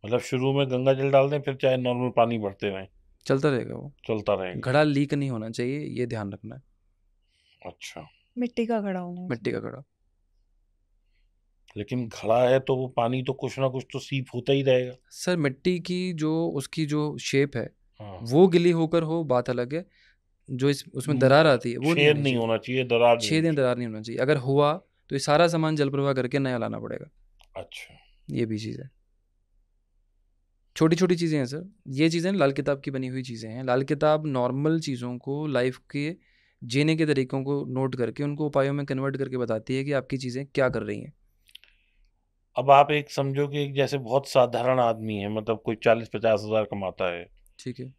मतलब शुरू में गंगा जल डाल दें, फिर चाहे नॉर्मल पानी भरते रहें, चलता रहेगा वो। चलता रहेगा? घड़ा लीक नहीं होना चाहिए, ये ध्यान रखना है। अच्छा। मिट्टी का घड़ा होना मिट्टी उसमें। का घड़ा। लेकिन घड़ा है तो वो पानी तो कुछ ना कुछ तो सीप होता ही रहेगा। सर मिट्टी की जो उसकी जो शेप है, हाँ। वो गिली होकर हो बात अलग है। जो उसमें दरार आती है वो नहीं छेद होनी नहीं चाहिए। होना चाहिए, दरार नहीं 6 होनी दिन चाहिए। दरार नहीं होना चाहिए। अगर हुआ तो ये सारा सामान जल प्रवाह करके नया लाना पड़ेगा। अच्छा। ये भी चीज़ है। छोटी छोटी चीज़ें हैं सर, ये चीज़ें लाल किताब की बनी हुई चीज़ें हैं। लाल किताब नॉर्मल चीज़ों को, लाइफ के जीने के तरीकों को नोट करके उनको उपायों में कन्वर्ट करके बताती है कि आपकी चीज़ें क्या कर रही हैं। अब आप एक समझो कि एक जैसे बहुत साधारण आदमी है, मतलब कोई 40-50 हज़ार कमाता है, ठीक है।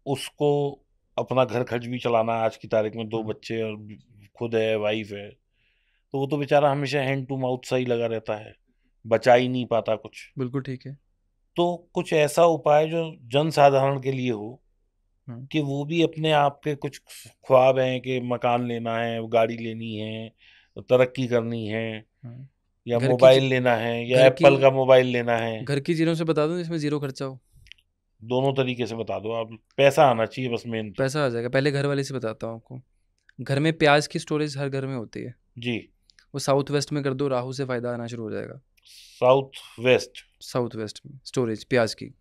उसको अपना घर खर्च भी चलाना है, आज की तारीख में 2 हम्म, बच्चे और खुद है, वाइफ है, तो वो तो बेचारा हमेशा हैंड टू माउथ सा ही लगा रहता है, बचा ही नहीं पाता कुछ। बिल्कुल ठीक है। तो कुछ ऐसा उपाय जो जन साधारण के लिए हो, हम्म, कि वो भी अपने आप के कुछ ख्वाब हैं कि मकान लेना है, गाड़ी लेनी है, तरक्की करनी है, हम्म। या घर की मोबाइल लेना है, या घर की एप्पल का मोबाइल लेना है। घर की चीज़ों से बता दूं जिसमें ज़ीरो खर्चा हो। दोनों तरीके से बता दो आप, पैसा आना चाहिए बस मेन तो। पैसा आ जाएगा। पहले घर वाले से बताता हूँ आपको। घर में प्याज की स्टोरेज हर घर में होती है, जी। वो साउथ वेस्ट में कर दो, राहु से फ़ायदा आना शुरू हो जाएगा। South west. साउथ वेस्ट में स्टोरेज प्याज की।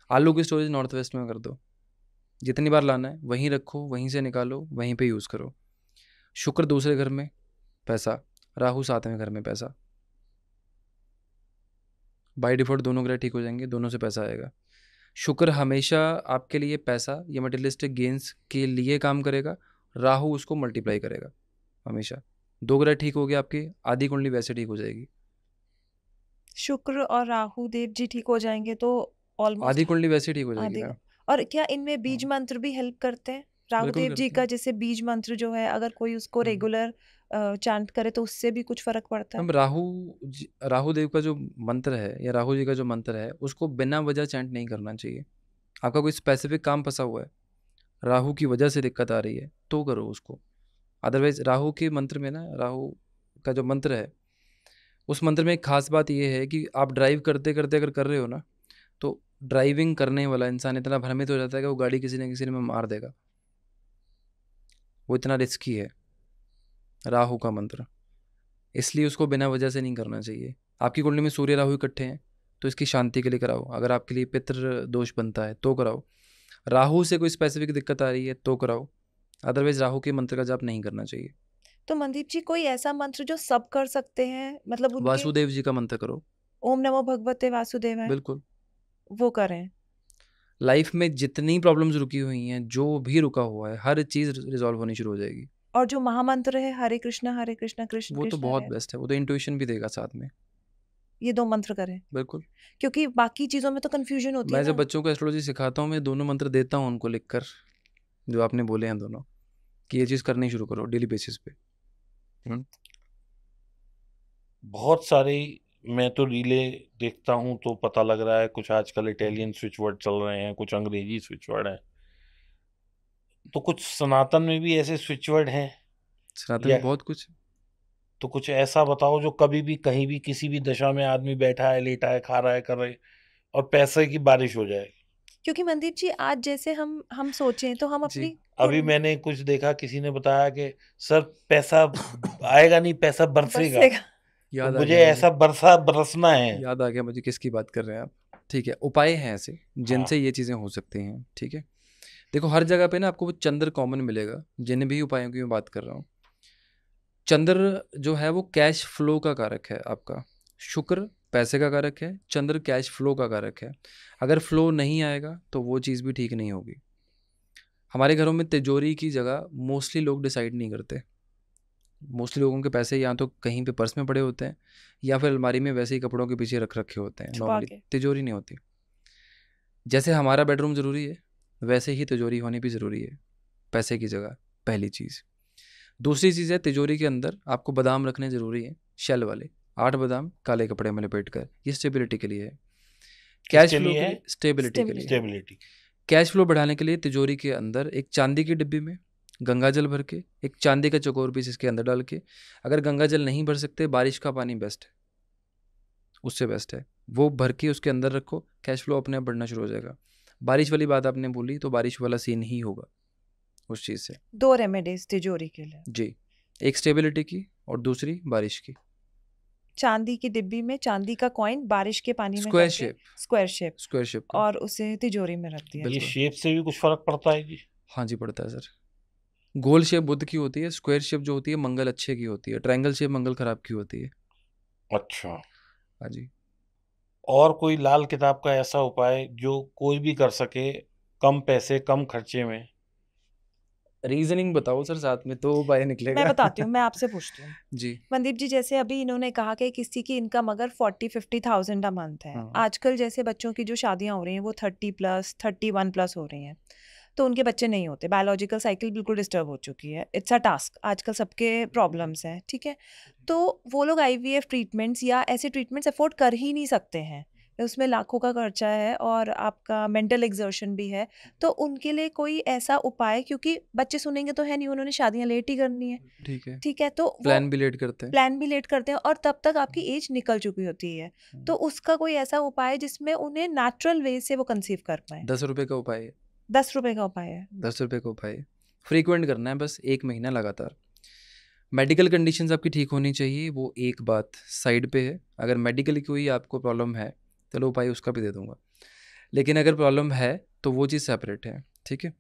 आलू की स्टोरेज नॉर्थ वेस्ट में कर दो। जितनी बार लाना है वहीं रखो, वहीं से निकालो, वहीं पे यूज़ करो। शुक्र दूसरे घर में पैसा, राहु 7वें घर में पैसा। बाय डिफ़ॉल्ट दोनों ग्रह ठीक हो जाएंगे, दोनों से पैसा आएगा। शुक्र हमेशा आपके लिए पैसा या मटेरियलिस्टिक गेंस के लिए काम करेगा, राहु उसको मल्टीप्लाई करेगा हमेशा। 2 ग्रह ठीक हो गए आपके, आधी कुंडली वैसे ठीक हो जाएगी। शुक्र और राहु देव जी ठीक हो जाएंगे तो ऑलमोस्ट आधी कुंडली वैसे ठीक हो जाएगी आधे ना। का। और क्या इनमें बीज हाँ, मंत्र भी हेल्प करते हैं? राहु बिल्कुल देव जी करते का हैं। जैसे बीज मंत्र जो है, अगर कोई उसको हम्म। रेगुलर चांट करे तो उससे भी कुछ फर्क पड़ता है? हम राहु देव का जो मंत्र है या राहु जी का जो मंत्र है, उसको बिना वजह चैंट नहीं करना चाहिए। आपका कोई स्पेसिफिक काम फंसा हुआ है, राहु की वजह से दिक्कत आ रही है, तो करो उसको। अदरवाइज राहु के मंत्र में ना, राहु का जो मंत्र है, उस मंत्र में एक खास बात यह है कि आप ड्राइव करते करते अगर कर रहे हो ना, तो ड्राइविंग करने वाला इंसान इतना भ्रमित हो जाता है कि वो गाड़ी किसी न किसी ने मार देगा। वो इतना रिस्की है राहु का मंत्र। इसलिए उसको बिना वजह से नहीं करना चाहिए। आपकी कुंडली में सूर्य राहु इकट्ठे हैं तो इसकी शांति के लिए कराओ। अगर आपके लिए पितृ दोष बनता है तो कराओ। राहु से कोई स्पेसिफिक दिक्कत आ रही है तो कराओ, अदरवाइज राहु के मंत्र का जाप नहीं करना चाहिए। तो मनदीप जी कोई ऐसा मंत्र जो सब कर सकते हैं, मतलब उनके वासुदेव जी का मंत्र करो, ओम नमो भगवते वासुदेवाय, बिल्कुल। वो करें। लाइफ में जितनी प्रॉब्लम्स रुकी हुई हैं, जो भी रुका हुआ है, हर चीज़ रिजॉल्व होनी शुरू हो जाएगी। और जो महामंत्र है हरे कृष्ण कृष्ण वो तो कृष्ण बहुत हरे, बेस्ट है, वो तो इंट्यूशन भी देगा साथ में। ये 2 मंत्र करें, बिल्कुल। क्योंकि बाकी चीजों में तो कंफ्यूजन होती मैं है जब ना। बच्चों को एस्ट्रोलॉजी सिखाता हूँ, मैं दोनों मंत्र देता हूँ उनको लिखकर, जो आपने बोले हैं दोनों, कि ये चीज़ करनी शुरू करो डेली बेसिस पे। बहुत सारी मैं तो रीले देखता हूँ तो पता लग रहा है, कुछ आजकल इटालियन स्विच वर्ड चल रहे हैं, कुछ अंग्रेजी स्विच वर्ड हैं, तो कुछ सनातन में भी ऐसे स्विच वर्ड हैं सनातन या में बहुत कुछ। तो कुछ ऐसा बताओ जो कभी भी कहीं भी किसी भी दशा में आदमी बैठा है, लेटा है, खा रहा है, कर रहे और पैसे की बारिश हो जाए। क्योंकि मनदीप जी आज जैसे हम सोचें तो हम जी। अपनी अभी मैंने कुछ देखा, किसी ने बताया कि सर पैसा आएगा नहीं, पैसा बरसेगा। बरसेगा। तो याद आ मुझे गया ऐसा बरसना है। याद आ गया मुझे किसकी बात कर रहे हैं आप। ठीक है, उपाय हैं ऐसे जिनसे हाँ। ये चीज़ें हो सकती हैं। ठीक है, देखो हर जगह पे ना आपको वो चंद्र कॉमन मिलेगा, जिन भी उपायों की मैं बात कर रहा हूँ। चंद्र जो है वो कैश फ्लो का कारक है आपका। शुक्र पैसे का कारक है, चंद्र कैश फ्लो का कारक है। अगर फ्लो नहीं आएगा तो वो चीज़ भी ठीक नहीं होगी। हमारे घरों में तिजोरी की जगह मोस्टली लोग डिसाइड नहीं करते। मोस्टली लोगों के पैसे या तो कहीं पे पर्स में पड़े होते हैं, या फिर अलमारी में वैसे ही कपड़ों के पीछे रख रखे होते हैं। छुपा नॉर्मली के। तिजोरी नहीं होती। जैसे हमारा बेडरूम ज़रूरी है, वैसे ही तिजोरी होनी भी ज़रूरी है पैसे की जगह, पहली चीज़। दूसरी चीज़ है, तिजोरी के अंदर आपको बादाम रखने ज़रूरी है, शेल वाले 8 बादाम काले कपड़े में लपेट कर। ये स्टेबिलिटी के लिए है, कैश किसके फ्लो लिए के है? लिए, स्टेबिलिटी के लिए। स्टेबिलिटी। कैश फ्लो बढ़ाने के लिए तिजोरी के अंदर एक चांदी की डिब्बी में गंगा जल भर के, एक चांदी का चकोर पीस इसके अंदर डाल के, अगर गंगा जल नहीं भर सकते, बारिश का पानी बेस्ट है, उससे बेस्ट है, वो भर के उसके अंदर रखो, कैश फ्लो अपने आप बढ़ना शुरू हो जाएगा। बारिश वाली बात आपने बोली तो बारिश वाला सीन ही होगा उस चीज़ से। 2 रेमेडीज तिजोरी के लिए। जी, एक स्टेबिलिटी की और दूसरी बारिश की। चांदी की डिब्बी में चांदी का कॉइन बारिश के पानी में स्क्वायर करके, shape, square shape, square shape का। और उसे तिजोरी में रख दिया। ये बिल्कुल। शेप से भी कुछ फर्क पड़ता है जी? हाँ जी, पड़ता है सर। गोल शेप बुध की होती है, स्क्वायर शेप जो होती है मंगल अच्छे की होती है, ट्रायंगल शेप मंगल खराब की होती है। अच्छा। हाँ जी। और कोई लाल किताब का ऐसा उपाय जो कोई भी कर सके, कम पैसे कम खर्चे में? रीजनिंग बताओ सर, साथ में तो उपाय निकलेगा। मैं बताती हूँ, मैं आपसे पूछती हूँ जी। मनदीप जी, जैसे अभी इन्होंने कहा कि किसी की इनकम अगर 40-50,000 अ मंथ है, हाँ। आजकल जैसे बच्चों की जो शादियां हो रही हैं वो 30+, 31+ हो रही हैं, तो उनके बच्चे नहीं होते। बायोलॉजिकल साइकिल बिल्कुल डिस्टर्ब हो चुकी है। इट्स अ टास्क, आजकल सबके प्रॉब्लम्स हैं, ठीक है। तो वो लोग IVF ट्रीटमेंट्स या ऐसे ट्रीटमेंट्स अफोर्ड कर ही नहीं सकते हैं, उसमें लाखों का खर्चा है और आपका मेंटल एग्जर्शन भी है। तो उनके लिए कोई ऐसा उपाय, क्योंकि बच्चे सुनेंगे तो है नहीं, उन्होंने शादियां लेट ही करनी है, ठीक है, ठीक है, तो वो प्लान भी लेट करते हैं। प्लान भी लेट करते हैं और तब तक आपकी एज निकल चुकी होती है। तो उसका कोई ऐसा उपाय जिसमें उन्हें नेचुरल वे से वो कंसीव कर पाए? 10 रुपए का उपाय है। 10 रुपए का उपाय है। 10 रुपए का उपाय फ्रीक्वेंट करना है, बस 1 महीना लगातार। मेडिकल कंडीशंस आपकी ठीक होनी चाहिए, वो एक बात साइड पे है। अगर मेडिकली कोई आपको प्रॉब्लम है, चलो उपाय उसका भी दे दूंगा, लेकिन अगर प्रॉब्लम है तो वो चीज़ सेपरेट है। ठीक है,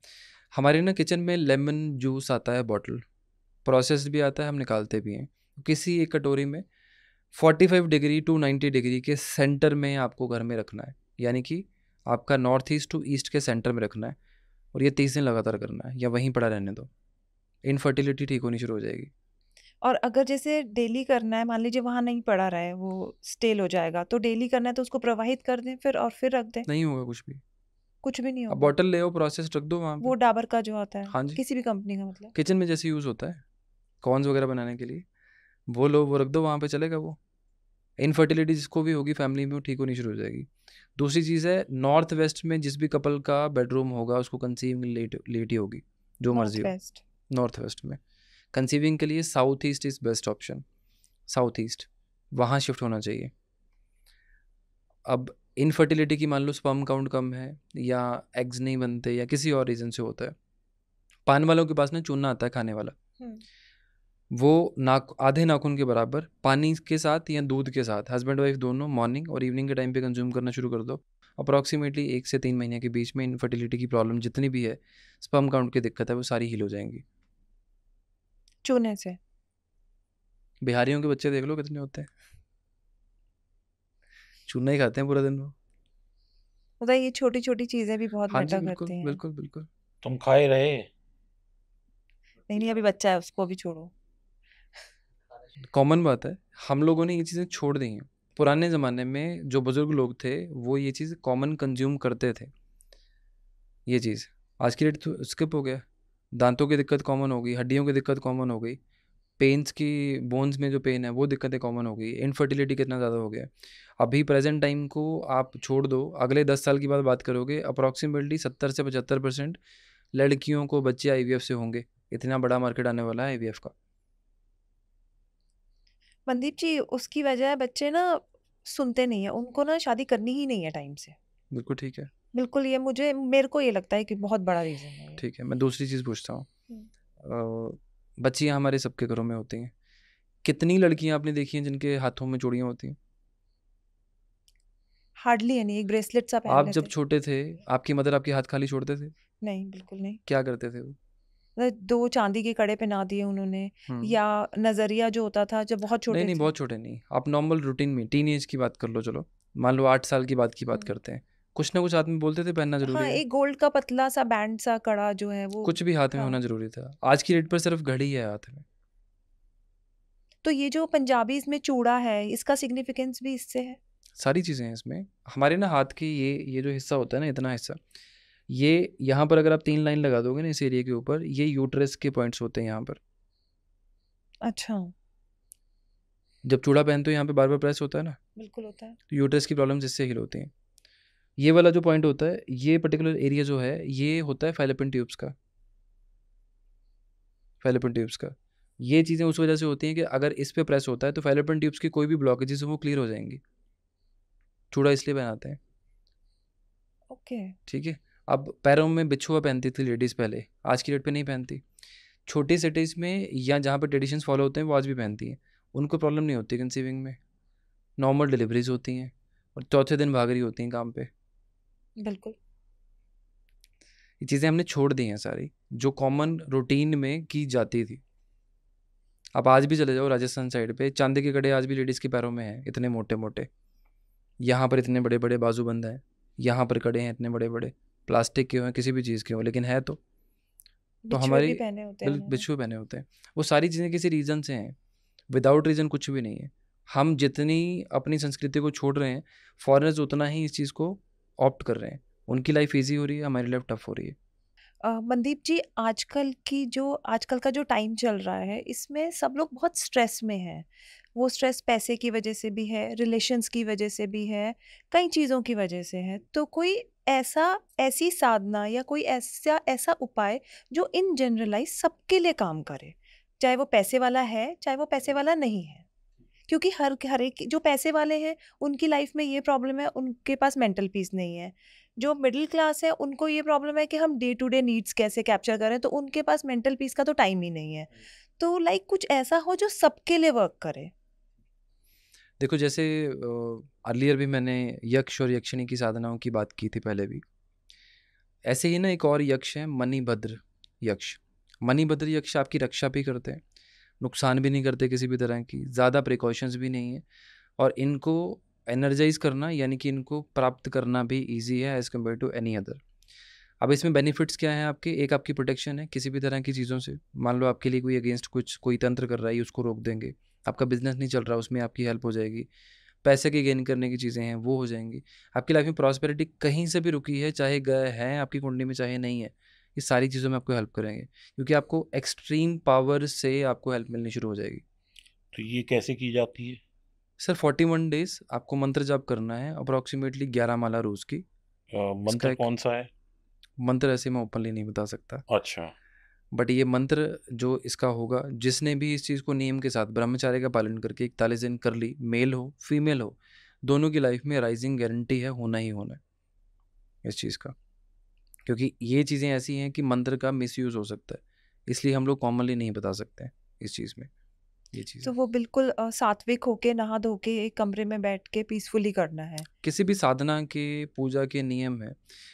हमारे ना किचन में लेमन जूस आता है बॉटल, प्रोसेस्ड भी आता है, हम निकालते भी हैं। किसी एक कटोरी में 45 डिग्री टू 90 डिग्री के सेंटर में आपको घर में रखना है, यानी कि आपका नॉर्थ ईस्ट टू ईस्ट के सेंटर में रखना है, और ये 30 दिन लगातार करना है, या वहीं पड़ा रहने दो, इनफर्टिलिटी ठीक होनी शुरू हो जाएगी। और अगर जैसे डेली करना है, मान लीजिए वहां नहीं पड़ा रहा है, वो स्टेल हो जाएगा, तो डेली करना है तो उसको प्रवाहित कर दें फिर, और फिर रख दें? नहीं होगा कुछ भी। कुछ भी नहीं अब होगा। बॉटल ले आओ, प्रोसेस रख दो वहाँ वो पे। डाबर का जो आता है, हाँ जी, किसी भी कंपनी का, मतलब किचन में जैसे यूज़ होता है कॉर्न्स वगैरह बनाने के लिए, वो लो, वो रख दो वहाँ पे, चलेगा वो। इनफर्टिलिटी जिसको भी होगी फैमिली में, वो ठीक होनी शुरू हो जाएगी। दूसरी चीज़ है, नॉर्थ वेस्ट में जिस भी कपल का बेडरूम होगा उसको कंसीविंग लेट लेट ही होगी, जो मर्जी नॉर्थ हो। वेस्ट। नॉर्थ वेस्ट में कंसीविंग के लिए south east is best option. South east, वहाँ शिफ्ट होना चाहिए। अब इनफर्टिलिटी की मान लो स्पर्म काउंट कम है, या एग्स नहीं बनते, या किसी और रीज़न से होता है। पान वालों के पास ना चूना आता है खाने वाला, वो आधे नाखून के बराबर पानी के साथ या दूध के साथ हस्बैंड वाइफ दोनों मॉर्निंग और इवनिंग के टाइम पे कंज्यूम करना शुरू कर दो। अप्रॉक्सीमेटली 1 से 3 महीने के बीच में इनफर्टिलिटी की प्रॉब्लम जितनी भी है, स्पर्म काउंट की दिक्कत है, वो सारी हील हो जाएंगी। चूने से? बिहारियों के बच्चे देख लो कितने होते हैं, चूना ही खाते हैं पूरा दिन वो। मतलब ये छोटी छोटी चीजें भी बहुत हाँ जी, मैटर बिल्कुल करती हैं। बिल्कुल बिल्कुल। तुम खाए रहे। नहीं नहीं, अभी बच्चा है, उसको भी छोड़ो। कॉमन बात है, हम लोगों ने ये चीज़ें छोड़ दी हैं। पुराने ज़माने में जो बुज़ुर्ग लोग थे वो ये चीज़ कॉमन कंज्यूम करते थे। ये चीज़ आज की डेट तो स्किप हो गया। दांतों की दिक्कत कॉमन हो गई, हड्डियों की दिक्कत कॉमन हो गई, पेन्स की बोन्स में जो पेन है वो दिक्कतें कॉमन हो गई, इनफर्टिलिटी कितना ज़्यादा हो गया है। अभी प्रेजेंट टाइम को आप छोड़ दो, अगले 10 साल की बात बात करोगे, अप्रॉक्सीमेटली 70 से 75% लड़कियों को बच्चे आईवीएफ से होंगे। इतना बड़ा मार्केट आने वाला है आईवीएफ का। मनदीप जी, उसकी वजह है बच्चे ना सुनते नहीं है, उनको ना शादी करनी ही नहीं है टाइम से। बिल्कुल ठीक है। बिल्कुल, ये मेरे को ये लगता है कि बहुत बड़ा रीजन है ये। ठीक है, मैं दूसरी चीज़ पूछता हूँ। हम्म। बच्चियाँ हमारे सबके घरों में होती हैं। कितनी लड़कियाँ आपने देखी हैं जिनके हाथों में चूड़ियाँ होती हैं? हार्डली एनी, एक ब्रेसलेट सा पहन आप जब लेते। छोटे थे, आपकी मदर आपके हाथ खाली छोड़ते थे? नहीं, बिल्कुल नहीं। क्या करते थे वो? मतलब 2 चांदी के कड़े पहना दिए उन्होंने, हुँ। या नजरिया जो होता था जब बहुत नहीं, छोटे नहीं, थे। बहुत छोटे नहीं। आप नॉर्मल रूटीन में टीन एज की बात कर लो चलो। मान लो 8 साल की बात हम्म। करते हैं। कुछ ना कुछ हाथ में बोलते थे पहनना ज़रूरी हाँ, है। एक गोल्ड का पतला सा बैंड सा कड़ा जो है वो कुछ भी हाथ में था। होना ज़रूरी था। आज की डेट पर सिर्फ़ घड़ी है हाथ में। तो ये जो पंजाबीज में चूड़ा है, इसका सिग्निफिकेंस भी इससे है? सारी चीज़ें हैं इसमें। हमारे ना हाथ की ये जो हिस्सा होता है ना, इतना हिस्सा, ये यहाँ पर अगर आप 3 लाइन लगा दोगे ना इस एरिया के ऊपर, ये यूटेरस के पॉइंट्स होते हैं यहाँ पर। अच्छा। जब चूड़ा पहनते हो यहाँ पे बार-बार प्रेस होता है ना, बिल्कुल होता है। तो यूटेरस की प्रॉब्लम्स इससे हील होती हैं। ये वाला जो पॉइंट होता है, ये पर्टिकुलर एरिया जो है, ये होता है फैलोपियन ट्यूब्स का। फैलोपियन ट्यूब्स का। ये चीज़ें उस वजह से होती हैं कि अगर इस पे प्रेस होता है तो फैलोपियन ट्यूब्स की कोई भी ब्लॉकेजेस हैं वो क्लियर हो जाएंगी। चूड़ा इसलिए पहनाते हैं। ओके। ठीक है। अब पैरों में बिछुआ पहनती थी लेडीज़ पहले, आज की डेट पे नहीं पहनती। छोटी सिटीज़ में या जहाँ पे ट्रेडिशंस फॉलो होते हैं वो आज भी पहनती हैं। उनको प्रॉब्लम नहीं होती कंसीविंग में। नॉर्मल डिलीवरीज होती हैं और चौथे दिन भाग रही होती हैं काम पे। बिल्कुल। ये चीज़ें हमने छोड़ दी हैं सारी, जो कॉमन रूटीन में की जाती थी। आप आज भी चले जाओ राजस्थान साइड पे, चांदी के कड़े आज भी लेडीज़ के पैरों में हैं, इतने मोटे मोटे। यहाँ पर इतने बड़े बड़े बाजूबंद हैं, यहाँ पर कड़े हैं इतने बड़े बड़े, प्लास्टिक के हों किसी भी चीज़ के हों, लेकिन है तो बिछुए हमारी भी पहने होते हैं उन्होंने। बिच्छू पहने होते हैं। वो सारी चीज़ें किसी रीज़न से हैं, विदाउट रीज़न कुछ भी नहीं है। हम जितनी अपनी संस्कृति को छोड़ रहे हैं, फॉरेनर्स उतना ही इस चीज़ को ऑप्ट कर रहे हैं। उनकी लाइफ ईजी हो रही है, हमारी लाइफ टफ हो रही है। मनदीप जी, आजकल का जो टाइम चल रहा है, इसमें सब लोग बहुत स्ट्रेस में हैं। वो स्ट्रेस पैसे की वजह से भी है, रिलेशंस की वजह से भी है, कई चीज़ों की वजह से है। तो कोई ऐसी साधना या कोई ऐसा ऐसा उपाय जो इन जनरलाइज सबके लिए काम करे, चाहे वो पैसे वाला है, चाहे वो पैसे वाला नहीं है। क्योंकि हर एक जो पैसे वाले हैं, उनकी लाइफ में ये प्रॉब्लम है, उनके पास मेंटल पीस नहीं है। जो मिडिल क्लास है, उनको ये प्रॉब्लम है कि हम डे टू डे नीड्स कैसे कैप्चर करें, तो उनके पास मेंटल पीस का तो टाइम ही नहीं है। तो लाइक कुछ ऐसा हो जो सबके लिए वर्क करे। देखो जैसे अर्लियर भी मैंने यक्ष और यक्षिणी की साधनाओं की बात की थी पहले भी। ऐसे ही ना एक और यक्ष है मणिभद्र यक्ष। मणिभद्र यक्ष आपकी रक्षा भी करते हैं, नुकसान भी नहीं करते किसी भी तरह की, ज़्यादा प्रिकॉशंस भी नहीं है, और इनको एनर्जाइज करना यानी कि इनको प्राप्त करना भी ईजी है as compare to any other. अब इसमें बेनिफिट्स क्या हैं आपके? एक आपकी प्रोटेक्शन है किसी भी तरह की चीज़ों से। मान लो आपके लिए कोई अगेंस्ट कुछ कोई तंत्र कर रहा है, उसको रोक देंगे। आपका बिजनेस नहीं चल रहा, उसमें आपकी हेल्प हो जाएगी। पैसे की गेन करने की चीज़ें हैं वो हो जाएंगी। आपकी लाइफ में प्रॉस्पेरिटी कहीं से भी रुकी है, चाहे गए हैं आपकी कुंडली में चाहे नहीं है, ये सारी चीज़ों में आपको हेल्प करेंगे, क्योंकि आपको एक्सट्रीम पावर से आपको हेल्प मिलनी शुरू हो जाएगी। तो ये कैसे की जाती है? सर 41 डेज आपको मंत्र जाप करना है, अप्रॉक्सीमेटली 11 माला रोज़ की। इसका मंत्र एक कौन सा है? मंत्र ऐसे मैं ओपनली नहीं बता सकता, अच्छा। बट ये मंत्र जो इसका होगा, जिसने भी इस चीज़ को नियम के साथ ब्रह्मचार्य का पालन करके 41 दिन कर ली, मेल हो फीमेल हो, दोनों की लाइफ में राइजिंग गारंटी है, होना ही होना है इस चीज़ का। क्योंकि ये चीज़ें ऐसी हैं कि मंत्र का मिसयूज़ हो सकता है, इसलिए हम लोग कॉमनली नहीं बता सकते हैं इस चीज़ में। ये चीज़ तो है। वो बिल्कुल सात्विक होके नहा धो के एक कमरे में बैठ के पीसफुली करना है। किसी भी साधना के, पूजा के नियम है।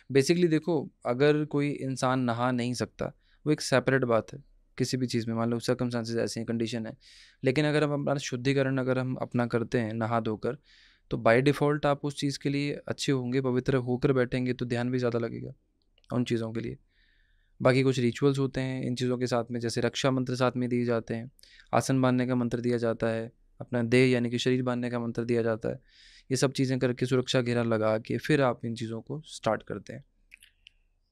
बेसिकली देखो, अगर कोई इंसान नहा नहीं सकता, वो एक सेपरेट बात है। किसी भी चीज़ में मान लो सर्कमस्टांसेस ऐसे हैं, कंडीशन है, लेकिन अगर हम अपना शुद्धिकरण अगर हम अपना करते हैं नहा धोकर, तो बाय डिफ़ॉल्ट आप उस चीज़ के लिए अच्छे होंगे, पवित्र होकर बैठेंगे तो ध्यान भी ज़्यादा लगेगा उन चीज़ों के लिए। बाकी कुछ रिचुअल्स होते हैं इन चीज़ों के साथ में, जैसे रक्षा मंत्र साथ में दिए जाते हैं, आसन बांधने का मंत्र दिया जाता है, अपना देह यानी कि शरीर बांधने का मंत्र दिया जाता है। ये सब चीज़ें करके सुरक्षा घेरा लगा के फिर आप इन चीज़ों को स्टार्ट करते हैं।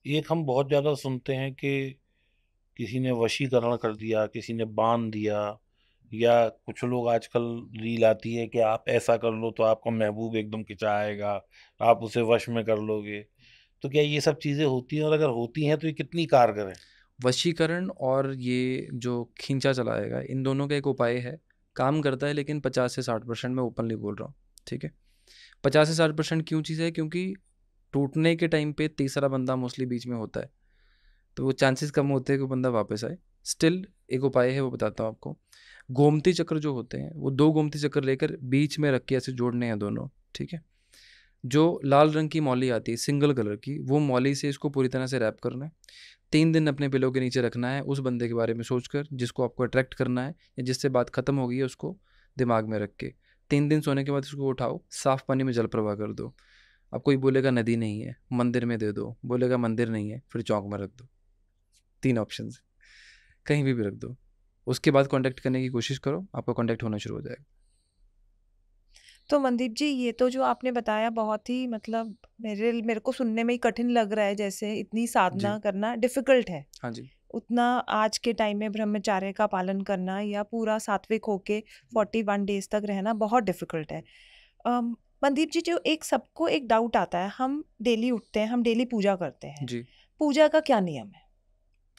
एक हम बहुत ज़्यादा सुनते हैं कि किसी ने वशीकरण कर दिया, किसी ने बांध दिया, या कुछ लोग आजकल रील आती है कि आप ऐसा कर लो तो आपका महबूब एकदम खिंचा आएगा, आप उसे वश में कर लोगे। तो क्या ये सब चीज़ें होती हैं, और अगर होती हैं तो ये कितनी कारगर है? वशीकरण और ये जो खींचा चलाएगा, इन दोनों का एक उपाय है, काम करता है, लेकिन 50 से 60% मैं ओपनली बोल रहा हूँ, ठीक है। 50 से 60% क्यों चीज़ है, क्योंकि टूटने के टाइम पे तीसरा बंदा मोस्टली बीच में होता है, तो वो चांसेस कम होते हैं कि वो बंदा वापस आए। स्टिल एक उपाय है, वो बताता हूँ आपको। गोमती चक्र जो होते हैं, वो 2 गोमती चक्र लेकर बीच में रख के ऐसे जोड़ने हैं दोनों, ठीक है। जो लाल रंग की मौली आती है सिंगल कलर की, वो मौली से इसको पूरी तरह से रैप करना है। 3 दिन अपने पिलो के नीचे रखना है, उस बंदे के बारे में सोचकर जिसको आपको अट्रैक्ट करना है या जिससे बात खत्म हो गई है, उसको दिमाग में रख के 3 दिन सोने के बाद उसको उठाओ, साफ पानी में जल प्रवाह कर दो। अब कोई बोलेगा नदी नहीं है, मंदिर में दे दो, बोलेगा मंदिर नहीं है, फिर चौक में रख दो। 3 ऑप्शंस, कहीं भी रख दो। उसके बाद कॉन्टैक्ट करने की कोशिश करो, आपका कॉन्टैक्ट होना शुरू हो जाएगा। तो मनदीप जी, ये तो जो आपने बताया बहुत ही मतलब मेरे को सुनने में ही कठिन लग रहा है, जैसे इतनी जी, साधना करना डिफिकल्ट है। हाँ जी। उतना आज के टाइम में ब्रह्मचर्य का पालन करना या पूरा सात्विक होके 41 डेज तक रहना बहुत डिफिकल्ट है। अम, मनदीप जी, जो एक सबको एक डाउट आता है, हम डेली उठते हैं, हम डेली पूजा करते हैं, जी, पूजा का क्या नियम है?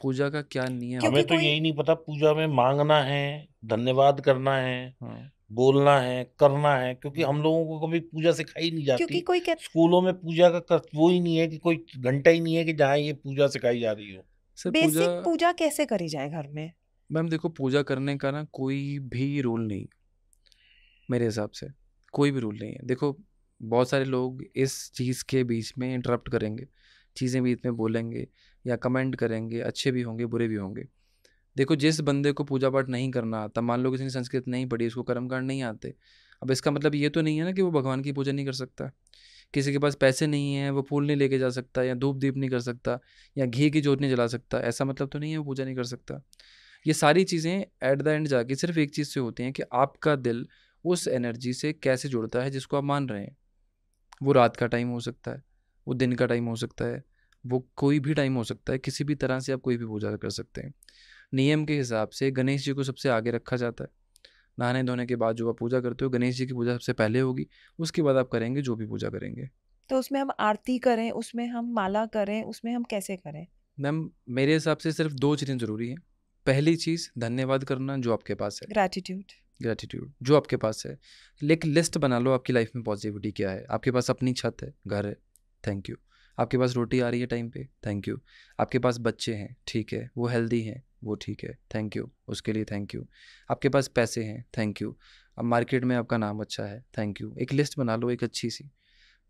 पूजा का क्या नियम क्योंकि हमें है? तो कोई यही नहीं पता पूजा में मांगना है, धन्यवाद करना है, हाँ, बोलना है, करना है, क्योंकि हाँ। हम लोगों को कभी पूजा सिखाई नहीं क्योंकि जाती। कोई कह स्कूलों में पूजा का वो ही नहीं है कि कोई घंटा ही नहीं है कि जहाँ ये पूजा सिखाई जा रही हो। सर पूजा, बेसिक पूजा कैसे करी जाए घर में? मैम देखो, पूजा करने का ना कोई भी रूल नहीं, मेरे हिसाब से कोई भी रूल नहीं है। देखो, बहुत सारे लोग इस चीज़ के बीच में इंटरप्ट करेंगे, चीज़ें बीच में बोलेंगे या कमेंट करेंगे, अच्छे भी होंगे बुरे भी होंगे। देखो, जिस बंदे को पूजा पाठ नहीं करना आता, मान लो किसी ने संस्कृत नहीं पढ़ी, उसको कर्मकांड नहीं आते, अब इसका मतलब ये तो नहीं है ना कि वो भगवान की पूजा नहीं कर सकता। किसी के पास पैसे नहीं है, वो फूल नहीं लेके जा सकता, या धूप दीप नहीं कर सकता, या घी की जोत नहीं जला सकता, ऐसा मतलब तो नहीं है वो पूजा नहीं कर सकता। ये सारी चीज़ें एट द एंड जाके सिर्फ एक चीज़ से होती हैं कि आपका दिल उस एनर्जी से कैसे जुड़ता है जिसको आप मान रहे हैं। वो रात का टाइम हो सकता है, वो दिन का टाइम हो सकता है, वो कोई भी टाइम हो सकता है, किसी भी तरह से आप कोई भी पूजा कर सकते हैं। नियम के हिसाब से गणेश जी को सबसे आगे रखा जाता है। नहाने धोने के बाद जो आप पूजा करते हो, गणेश जी की पूजा सबसे पहले होगी, उसके बाद आप करेंगे जो भी पूजा करेंगे। तो उसमें हम आरती करें, उसमें हम माला करें, उसमें हम कैसे करें? मैम, मेरे हिसाब से सिर्फ 2 चीज़ें ज़रूरी हैं। पहली चीज़ धन्यवाद करना जो आपके पास है, ग्रैटिट्यूड। ग्रैटिट्यूड जो आपके पास है। एक लिस्ट बना लो आपकी लाइफ में पॉजिटिविटी क्या है। आपके पास अपनी छत है, घर है, थैंक यू। आपके पास रोटी आ रही है टाइम पे, थैंक यू। आपके पास बच्चे हैं, ठीक है, वो हेल्दी हैं, वो ठीक है, थैंक यू, उसके लिए थैंक यू। आपके पास पैसे हैं, थैंक यू। अब मार्केट में आपका नाम अच्छा है, थैंक यू। एक लिस्ट बना लो एक अच्छी सी,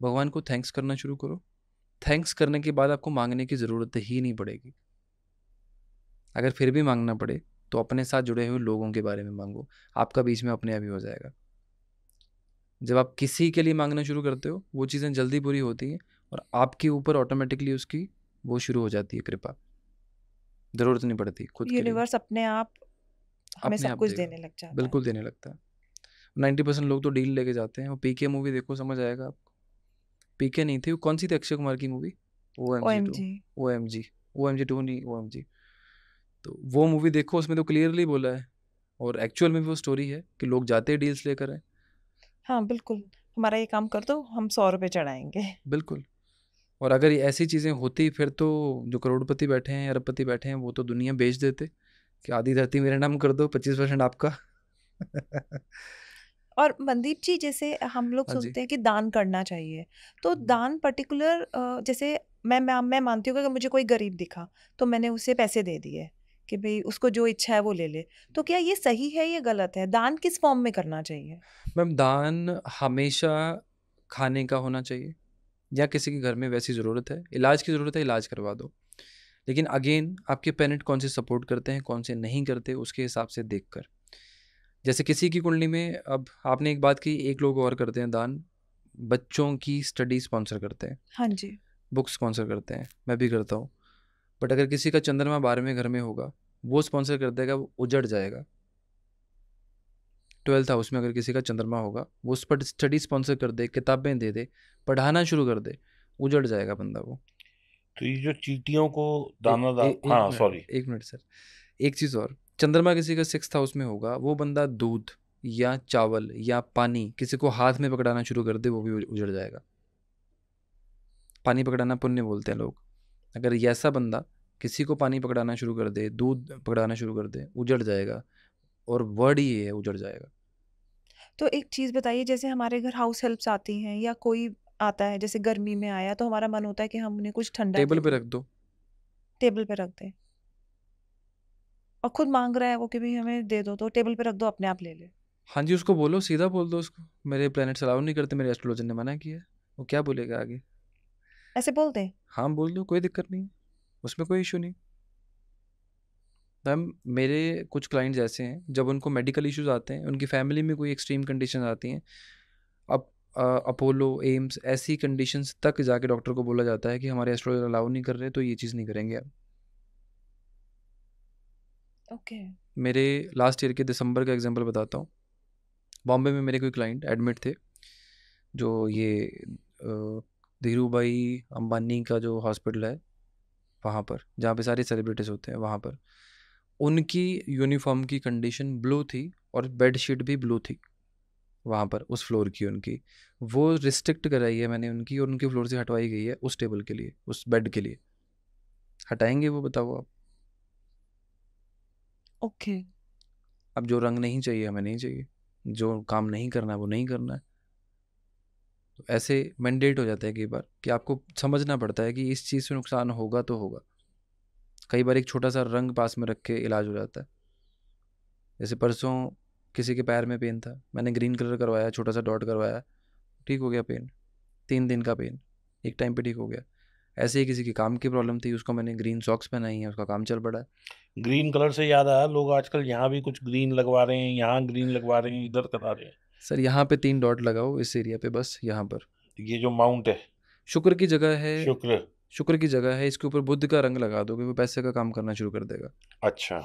भगवान को थैंक्स करना शुरू करो। थैंक्स करने के बाद आपको मांगने की ज़रूरत ही नहीं पड़ेगी। अगर फिर भी मांगना पड़े तो अपने साथ जुड़े हुए लोगों के बारे में मांगो, आपका बीच में अपने आप ही हो जाएगा। जब आप किसी के लिए मांगना शुरू करते हो, वो चीज़ें जल्दी पूरी होती हैं और आपके ऊपर ऑटोमेटिकली उसकी वो शुरू हो जाती है कृपा। ज़रूरत नहीं पड़ती खुद के लिए, यूनिवर्स अपने आप हमें अपने सब आप कुछ देगा, देने लग जाता है। बिल्कुल देने लगता है। 90% लोग तो डील लेके जाते हैं। वो पीके मूवी देखो, समझ आएगा आपको। पीके नहीं थी वो, कौन सी थी अक्षय कुमार की movie? OMG 2। OMG। OMG, OMG 2 नहीं, OMG। तो वो मूवी देखो, उसमें तो क्लियरली बोला है, और एक्चुअल में भी वो स्टोरी है कि लोग जाते हैं डील्स लेकर हैं। हाँ, बिल्कुल। हमारा ये काम कर दो, हम 100 रुपए चढ़ाएँगे। बिल्कुल। और अगर ये ऐसी चीज़ें होती फिर तो जो करोड़पति बैठे हैं, अरबपति बैठे हैं, वो तो दुनिया बेच देते कि आधी धरती मेरे नाम कर दो, 25% आपका। और मनदीप जी, जैसे हम लोग हाँ जी। सुनते हैं कि दान करना चाहिए, तो दान पर्टिकुलर जैसे मैं मानती हूँ कि अगर मुझे कोई गरीब दिखा, तो मैंने उसे पैसे दे दिए कि भाई उसको जो इच्छा है वो ले ले, तो क्या ये सही है या गलत है? दान किस फॉर्म में करना चाहिए? मैम दान हमेशा खाने का होना चाहिए, या किसी के घर में वैसी ज़रूरत है, इलाज की ज़रूरत है, इलाज करवा दो। लेकिन अगेन आपके पेरेंट कौन से सपोर्ट करते हैं, कौन से नहीं करते, उसके हिसाब से देखकर। जैसे किसी की कुंडली में, अब आपने एक बात की, एक लोग और करते हैं दान, बच्चों की स्टडी स्पॉन्सर करते हैं, हाँ जी। बुक स्पॉन्सर करते हैं, मैं भी करता हूँ। बट अगर किसी का चंद्रमा 12वें घर में होगा, वो स्पॉन्सर कर देगा, वो उजड़ जाएगा। 12th हाउस में अगर किसी का चंद्रमा होगा, वो उस पर स्टडी स्पॉन्सर कर दे, किताबें दे दे, पढ़ाना शुरू कर दे, उजड़ जाएगा बंदा वो। तो ये जो चींटियों को ए, दाना ए, हाँ सॉरी, एक मिनट सर, एक चीज़ और, चंद्रमा किसी का 6th हाउस में होगा, वो बंदा दूध या चावल या पानी किसी को हाथ में पकड़ाना शुरू कर दे, वो भी उजड़ जाएगा। पानी पकड़ाना पुण्य बोलते हैं लोग। अगर ये ऐसा बंदा किसी को पानी पकड़ाना शुरू कर दे, दूध पकड़ाना शुरू कर दे, उजड़ जाएगा। और वर्ड ही ये है, उजड़ जाएगा। तो एक चीज बताइए, जैसे हमारे घर हाउस हेल्प्स आती हैं या कोई आता है, जैसे गर्मी में आया तो हमारा मन होता है कि हम उन्हें कुछ ठंडा टेबल दे पे दें, रख दो। टेबल पे रख दें, और खुद मांग रहा है वो कि भाई हमें दे दो, तो टेबल पे रख दो, अपने आप ले ले। हाँ जी, उसको बोलो, सीधा बोल दो उसको, मेरे प्लैनेट्स अलाउ नहीं करते, मेरे एस्ट्रोलॉजर ने मना किया है। वो क्या बोलेगा आगे? ऐसे बोल दें? हाँ बोल दो, कोई दिक्कत नहीं है, उसमें कोई इशू नहीं। मैम मेरे कुछ क्लाइंट्स ऐसे हैं, जब उनको मेडिकल इश्यूज आते हैं, उनकी फैमिली में कोई एक्सट्रीम कंडीशन आती हैं, अब अपोलो, एम्स, ऐसी कंडीशंस तक जाके डॉक्टर को बोला जाता है कि हमारे एस्ट्रोलॉजर अलाउ नहीं कर रहे, तो ये चीज़ नहीं करेंगे आप। ओके। मेरे लास्ट ईयर के दिसंबर का एग्जांपल बताता हूँ। बॉम्बे में मेरे कोई क्लाइंट एडमिट थे, जो ये धीरू भाई अंबानी का जो हॉस्पिटल है वहाँ पर, जहाँ पे सारे सेलिब्रिटीज़ होते हैं, वहाँ पर उनकी यूनिफॉर्म की कंडीशन ब्लू थी, और बेड शीट भी ब्लू थी वहाँ पर, उस फ्लोर की उनकी। वो रिस्ट्रिक्ट कराई है मैंने उनकी, और उनके फ्लोर से हटवाई गई है उस टेबल के लिए, उस बेड के लिए। हटाएंगे वो, बताओ आप? ओके। अब जो रंग नहीं चाहिए हमें नहीं चाहिए, जो काम नहीं करना है वो नहीं करना है। तो ऐसे मैंडेट हो जाता है कई बार कि आपको समझना पड़ता है कि इस चीज़ से नुकसान होगा तो होगा। कई बार एक छोटा सा रंग पास में रख के इलाज हो जाता है। जैसे परसों किसी के पैर में पेन था, मैंने ग्रीन कलर करवाया, छोटा सा डॉट करवाया, ठीक हो गया पेन। 3 दिन का पेन एक टाइम पे ठीक हो गया। ऐसे ही किसी की काम की प्रॉब्लम थी, उसको मैंने ग्रीन सॉक्स पहनाई है, उसका काम चल पड़ा है। ग्रीन कलर से याद आया, लोग आजकल यहाँ भी कुछ ग्रीन लगवा रहे हैं, यहाँ ग्रीन लगवा रहे हैं, इधर करा रहे हैं। सर यहाँ पे 3 डॉट लगाओ इस एरिया पे, बस यहाँ पर। ये जो माउंट है, शुक्र की जगह है, शुक्र, शुक्र की जगह है, इसके ऊपर बुध का रंग लगा दो कि वो पैसे का काम करना शुरू कर देगा। अच्छा,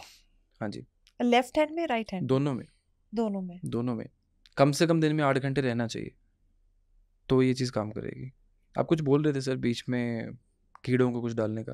हाँ जी, लेफ्ट हैंड में, राइट हैंड में? दोनों में, दोनों में। दोनों में। कम से कम दिन में 8 घंटे रहना चाहिए, तो ये चीज़ काम करेगी। आप कुछ बोल रहे थे सर बीच में, कीड़ों को कुछ डालने का।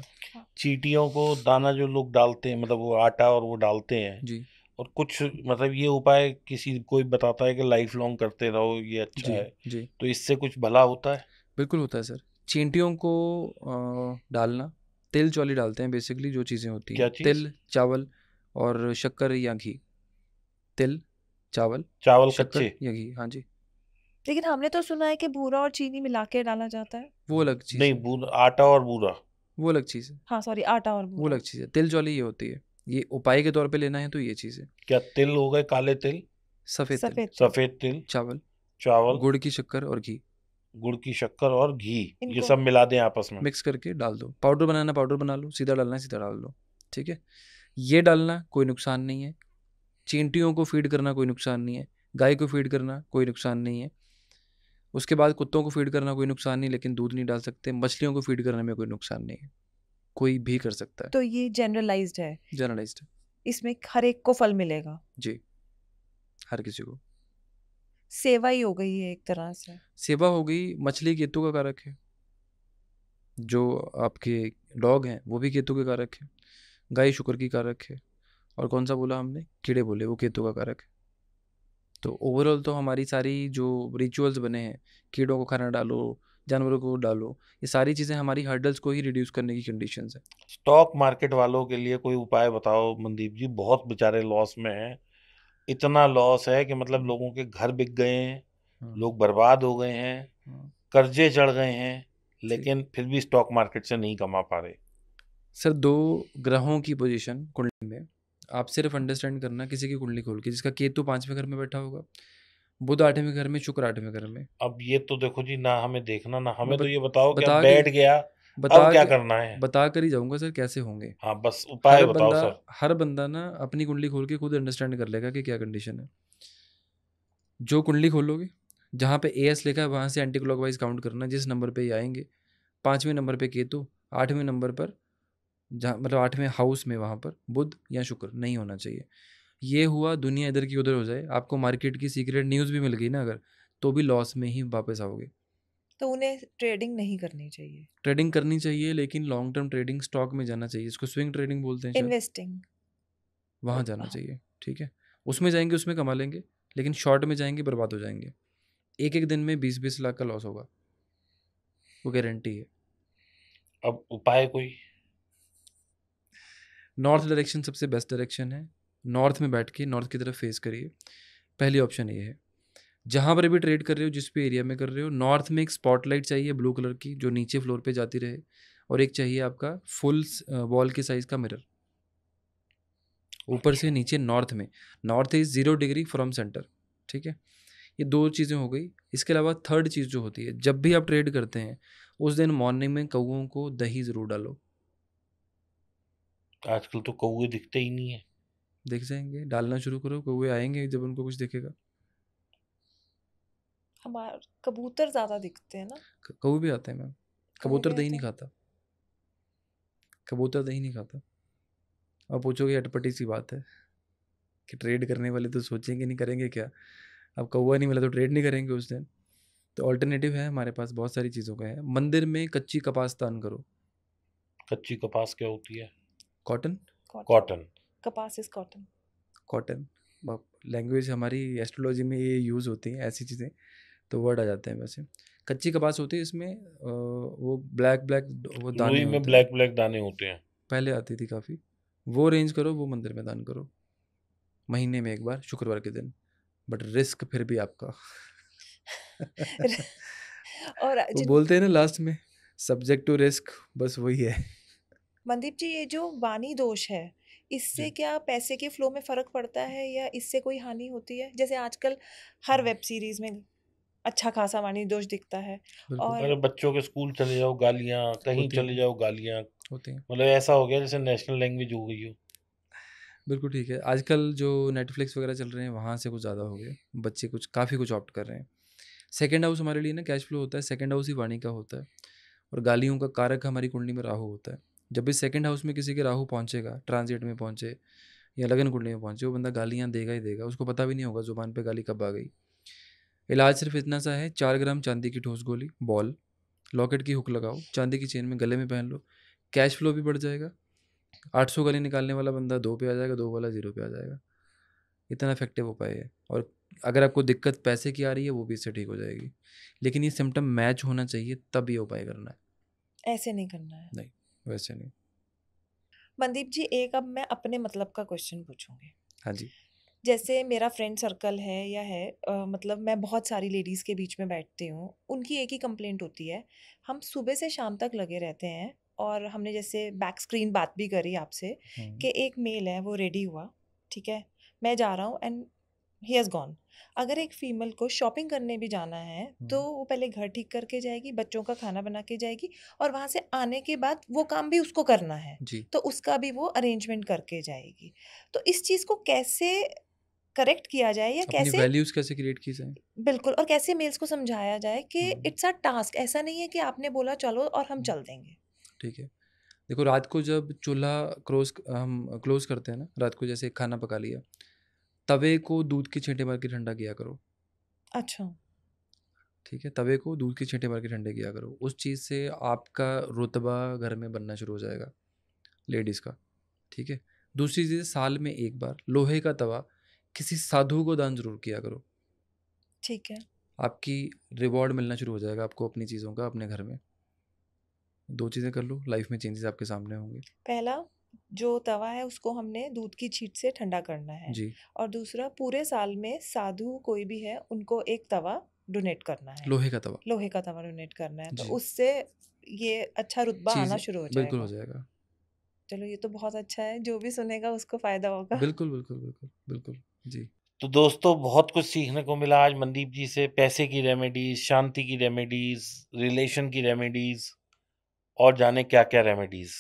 चींटियों को दाना जो लोग डालते हैं, मतलब वो आटा और वो डालते हैं, जी और कुछ मतलब ये उपाय किसी कोई बताता है कि लाइफ लॉन्ग करते रहो, ये अच्छा जी है, जी, तो इससे कुछ भला होता है? बिल्कुल होता है सर। चींटियों को डालना, तिल चौली डालते हैं बेसिकली, जो चीज़ें होती क्या हैं, चीज? तिल, चावल और शक्कर या घी। तिल, चावल, चावल शक्कर कच्चे? या घी, हाँ जी। लेकिन हमने तो सुना है कि बूरा और चीनी मिला के डाला जाता है। वो अलग चीज़ नहीं, है, आटा और बूरा। वो अलग चीज़ है, हाँ सॉरी, आटा और वो बूरा। अलग चीज़ है। तिल चौली ये होती है, ये उपाय के तौर पे लेना है तो ये चीज़ है। क्या तिल हो गए? काले तिल, सफ़ेद तिल, सफेद तिल। सफेद तिल, चावल, चावल, गुड़ की शक्कर और घी गुड़ की शक्कर और घी, ये इनको सब मिला दें आपस में? मिक्स करके डाल दो। पाउडर बनाना पाउडर बना लो, सीधा डालना है सीधा डाल दो, ठीक है। ये डालना कोई नुकसान नहीं है। चींटियों को फीड करना कोई नुकसान नहीं है। गाय को फीड करना कोई नुकसान नहीं है। उसके बाद कुत्तों को फीड करना कोई नुकसान नहीं, लेकिन दूध नहीं डाल सकते। मछलियों को फीड करने में कोई नुकसान नहीं है, कोई भी कर सकता है, तो ये जनरलाइज्ड है, जनरलाइज्ड है। इसमें हर एक को फल मिलेगा। जी, हर किसी को। सेवा ही हो गई है एक तरह से। सेवा हो गई। मछली केतु का कारक है, जो आपके डॉग हैं वो भी केतु के कारक है। गाय शुक्र की कारक है, और कौन सा बोला हमने, कीड़े बोले, वो केतु का कारक है। तो ओवरऑल तो हमारी सारी जो रिचुअल्स बने हैं, कीड़ों को खाना डालो, जानवरों को डालो, ये सारी चीज़ें हमारी हर्डल्स को ही रिड्यूस करने की कंडीशंस है। स्टॉक मार्केट वालों के लिए कोई उपाय बताओ मनदीप जी, बहुत बेचारे लॉस में हैं। इतना लॉस है कि मतलब लोगों के घर बिक गए हैं, हाँ लोग बर्बाद हो गए हैं, हाँ, कर्जे चढ़ गए हैं, जी। लेकिन फिर भी स्टॉक मार्केट से नहीं कमा पा रहे। सर 2 ग्रहों की पोजीशन कुंडली में आप सिर्फ अंडरस्टैंड करना, किसी की कुंडली खोल के जिसका केतु 5वें घर में बैठा होगा, बुध 8वें घर में, शुक्र 8वें घर में। अब ये तो देखो जी, ना हमें देखना ना हमें, मैं तो बत, ये बताओ कि अब बता के बैठ गया, बता अब क्या के करना है? बता कर ही जाऊंगा सर कैसे होंगे। हाँ, बस उपाय बताओ सर। हर बंदा ना अपनी कुंडली खोल के खुद अंडरस्टैंड कर लेगा कि क्या कंडीशन है। जो कुंडली खोलोगे जहाँ पे एएस लिखा है वहाँ से एंटी क्लॉकवाइज काउंट करना, जिस नंबर पे ये आएंगे। 5वें नंबर पे केतु, 8वें नंबर पर जहाँ मतलब 8वें हाउस में वहाँ पर बुध या शुक्र नहीं होना चाहिए। ये हुआ दुनिया इधर की उधर हो जाए, आपको मार्केट की सीक्रेट न्यूज़ भी मिल गई ना अगर, तो भी लॉस में ही वापस आओगे। तो उन्हें ट्रेडिंग नहीं करनी चाहिए, ट्रेडिंग करनी चाहिए लेकिन लॉन्ग टर्म ट्रेडिंग, स्टॉक में जाना चाहिए, इसको स्विंग ट्रेडिंग बोलते हैं शायद, इन्वेस्टिंग। वहाँ जाना चाहिए। ठीक है, उसमें जाएंगे उसमें कमा लेंगे, लेकिन शॉर्ट में जाएंगे बर्बाद हो जाएंगे। एक एक दिन में 20-20 लाख का लॉस होगा, वो गारंटी है। अब उपाय कोई? नॉर्थ डायरेक्शन सबसे बेस्ट डायरेक्शन है। नॉर्थ में बैठ के नॉर्थ की तरफ फेस करिए, पहली ऑप्शन ये है। जहाँ पर भी ट्रेड कर रहे हो, जिस भी एरिया में कर रहे हो, नॉर्थ में एक स्पॉटलाइट चाहिए ब्लू कलर की जो नीचे फ्लोर पे जाती रहे, और एक चाहिए आपका फुल वॉल के साइज़ का मिरर ऊपर से नीचे नॉर्थ में। North is 0 degree from centre. ठीक है, ये 2 चीज़ें हो गई। इसके अलावा थर्ड चीज़ जो होती है, जब भी आप ट्रेड करते हैं उस दिन मॉर्निंग में कौओं को दही ज़रूर डालो। आजकल तो कौवे दिखते ही नहीं है। दिख जाएंगे, डालना शुरू करो, कौवे आएंगे जब उनको कुछ दिखेगा। हमारे कबूतर ज्यादा दिखते हैं ना। कौवे भी आते हैं मैम। कौवे कबूतर भी दही आते नहीं हैं। खाता, कबूतर दही नहीं खाता। अब पूछोगे अटपटी सी बात है कि ट्रेड करने वाले तो सोचेंगे नहीं करेंगे क्या, अब कौवा नहीं मिला तो ट्रेड नहीं करेंगे उस दिन। तो ऑल्टरनेटिव है हमारे पास, बहुत सारी चीज़ों का है। मंदिर में कच्ची कपास दान करो। कच्ची कपास क्या होती है? कॉटन। कॉटन। कपास इज कॉटन। कॉटन लैंग्वेज हमारी एस्ट्रोलॉजी में ये यूज़ होती हैं ऐसी चीज़ें, तो वर्ड आ जाते हैं वैसे। कच्ची कपास होती है, इसमें वो ब्लैक ब्लैक वो दाने रुई में होते हैं। ब्लैक ब्लैक दाने होते हैं। पहले आती थी काफ़ी, वो अरेंज करो, वो मंदिर में दान करो महीने में एक बार शुक्रवार के दिन। बट रिस्क फिर भी आपका और वो बोलते हैं ना लास्ट में, सब्जेक्ट टू रिस्क, बस वही है। मनदीप जी, ये जो वाणी दोष है, इससे जी क्या पैसे के फ्लो में फर्क पड़ता है या इससे कोई हानि होती है? जैसे आजकल हर वेब सीरीज में अच्छा खासा वाणी दोष दिखता है। बिल्कुल अरे और बच्चों के स्कूल चले जाओ गालियाँ, कहीं होती चले हैं, जाओ गालियाँ। होती हैं। मतलब ऐसा हो गया जैसे नेशनल लैंग्वेज हो गई हो। बिल्कुल ठीक है, आजकल जो नेटफ्लिक्स वगैरह चल रहे हैं वहाँ से कुछ ज़्यादा हो गया, बच्चे कुछ काफ़ी कुछ ऑप्ट कर रहे हैं। सेकंड हाउस हमारे लिए ना कैश फ्लो होता है, सेकंड हाउस ही वाणी का होता है, और गालियों का कारक हमारी कुंडली में राहु होता है। जब भी सेकंड हाउस में किसी के राहु पहुंचेगा, ट्रांजिट में पहुंचे या लगन कुंडली में पहुंचे, वो बंदा गालियाँ देगा ही देगा, उसको पता भी नहीं होगा जुबान पे गाली कब आ गई। इलाज सिर्फ इतना सा है, 4 ग्राम चांदी की ठोस गोली बॉल, लॉकेट की हुक लगाओ, चांदी की चेन में गले में पहन लो, कैश फ्लो भी बढ़ जाएगा। 800 गाली निकालने वाला बंदा 2 पे आ जाएगा, 2 वाला 0 पे आ जाएगा। इतना इफेक्टिव उपाय है। और अगर आपको दिक्कत पैसे की आ रही है वो भी इससे ठीक हो जाएगी, लेकिन ये सिम्टम मैच होना चाहिए तब ये उपाय करना है। ऐसे नहीं करना है। नहीं, वैसे नहीं। मनदीप जी, एक अब मैं अपने मतलब का क्वेश्चन पूछूंगी। हाँ जी। जैसे मेरा फ्रेंड सर्कल है या है, मतलब मैं बहुत सारी लेडीज़ के बीच में बैठती हूँ, उनकी एक ही कंप्लेंट होती है। हम सुबह से शाम तक लगे रहते हैं, और हमने जैसे बैक स्क्रीन बात भी करी आपसे हम्म, कि एक मेल है, वो रेडी हुआ, ठीक है, मैं जा रहा हूँ एंड ही हैज़ गॉन। अगर एक फीमेल को शॉपिंग करने भी जाना है तो वो पहले घर ठीक करके जाएगी, बच्चों का खाना बना के जाएगी, और वहाँ से आने के बाद वो काम भी उसको करना है, जी। तो उसका भी वो अरेंजमेंट करके जाएगी। तो इस चीज़ को कैसे करेक्ट किया जाए, या अपनी कैसे, वैल्यूज़ कैसे क्रिएट की जाए। बिल्कुल, और कैसे मेल्स को समझाया जाए कि हम्म, इट्स अ टास्क, ऐसा नहीं है कि आपने बोला चलो और हम चल देंगे। ठीक है। देखो रात को जब चूल्हा हम क्लोज करते हैं ना, रात को जैसे खाना पका लिया, तवे को दूध के छींटे मार के ठंडा किया करो। अच्छा। ठीक है, तवे को दूध के छींटे मार के ठंडे किया करो, उस चीज़ से आपका रुतबा घर में बनना शुरू हो जाएगा लेडीज़ का। ठीक है, दूसरी चीज़, साल में एक बार लोहे का तवा किसी साधु को दान जरूर किया करो। ठीक है। आपकी रिवॉर्ड मिलना शुरू हो जाएगा आपको अपनी चीज़ों का अपने घर में। 2 चीज़ें कर लो, लाइफ में चेंजेस आपके सामने होंगे। पहला, जो तवा है उसको हमने दूध की छींट से ठंडा करना है, जी, और दूसरा, पूरे साल में साधु कोई भी है उनको एक तवा डोनेट करना है, लोहे का तवा। लोहे का तवा डोनेट करना है, तो जी, उससे ये अच्छा रुतबा आना चीज़ें शुरू हो बिल्कुल हो जाएगा। जाएगा। चलो ये तो बहुत अच्छा है, जो भी सुनेगा उसको फायदा होगा। बिल्कुल, बिल्कुल, बिल्कुल, बिल्कुल। जी। तो दोस्तों बहुत कुछ सीखने को मिला आज मनदीप जी से, पैसे की रेमेडीज, शांति की रेमेडीज, रिलेशन की रेमेडीज और जाने क्या क्या रेमेडीज।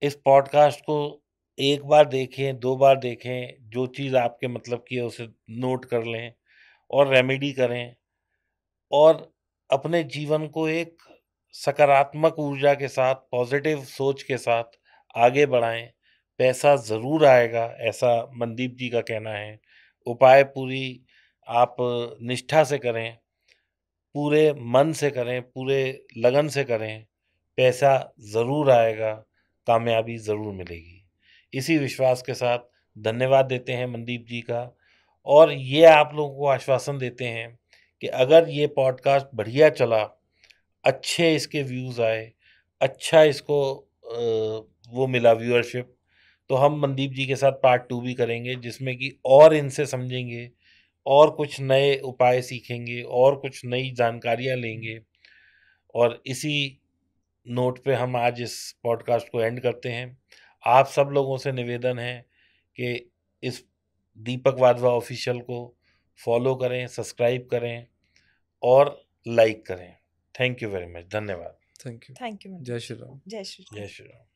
इस पॉडकास्ट को एक बार देखें, 2 बार देखें, जो चीज़ आपके मतलब की है उसे नोट कर लें और रेमेडी करें और अपने जीवन को एक सकारात्मक ऊर्जा के साथ, पॉजिटिव सोच के साथ आगे बढ़ाएँ। पैसा ज़रूर आएगा, ऐसा मनदीप जी का कहना है। उपाय पूरी आप निष्ठा से करें, पूरे मन से करें, पूरे लगन से करें, पैसा ज़रूर आएगा, कामयाबी ज़रूर मिलेगी। इसी विश्वास के साथ धन्यवाद देते हैं मनदीप जी का और ये आप लोगों को आश्वासन देते हैं कि अगर ये पॉडकास्ट बढ़िया चला, अच्छे इसके व्यूज़ आए, अच्छा इसको वो मिला व्यूअरशिप, तो हम मनदीप जी के साथ पार्ट 2 भी करेंगे जिसमें कि और इनसे समझेंगे और कुछ नए उपाय सीखेंगे और कुछ नई जानकारियाँ लेंगे और इसी नोट पे हम आज इस पॉडकास्ट को एंड करते हैं। आप सब लोगों से निवेदन है कि इस दीपक वाधवा ऑफिशियल को फॉलो करें, सब्सक्राइब करें और लाइक करें। Thank you very much. धन्यवाद। Thank you. Thank you Jai Shri Ram. जय श्री राम। जय श्री राम।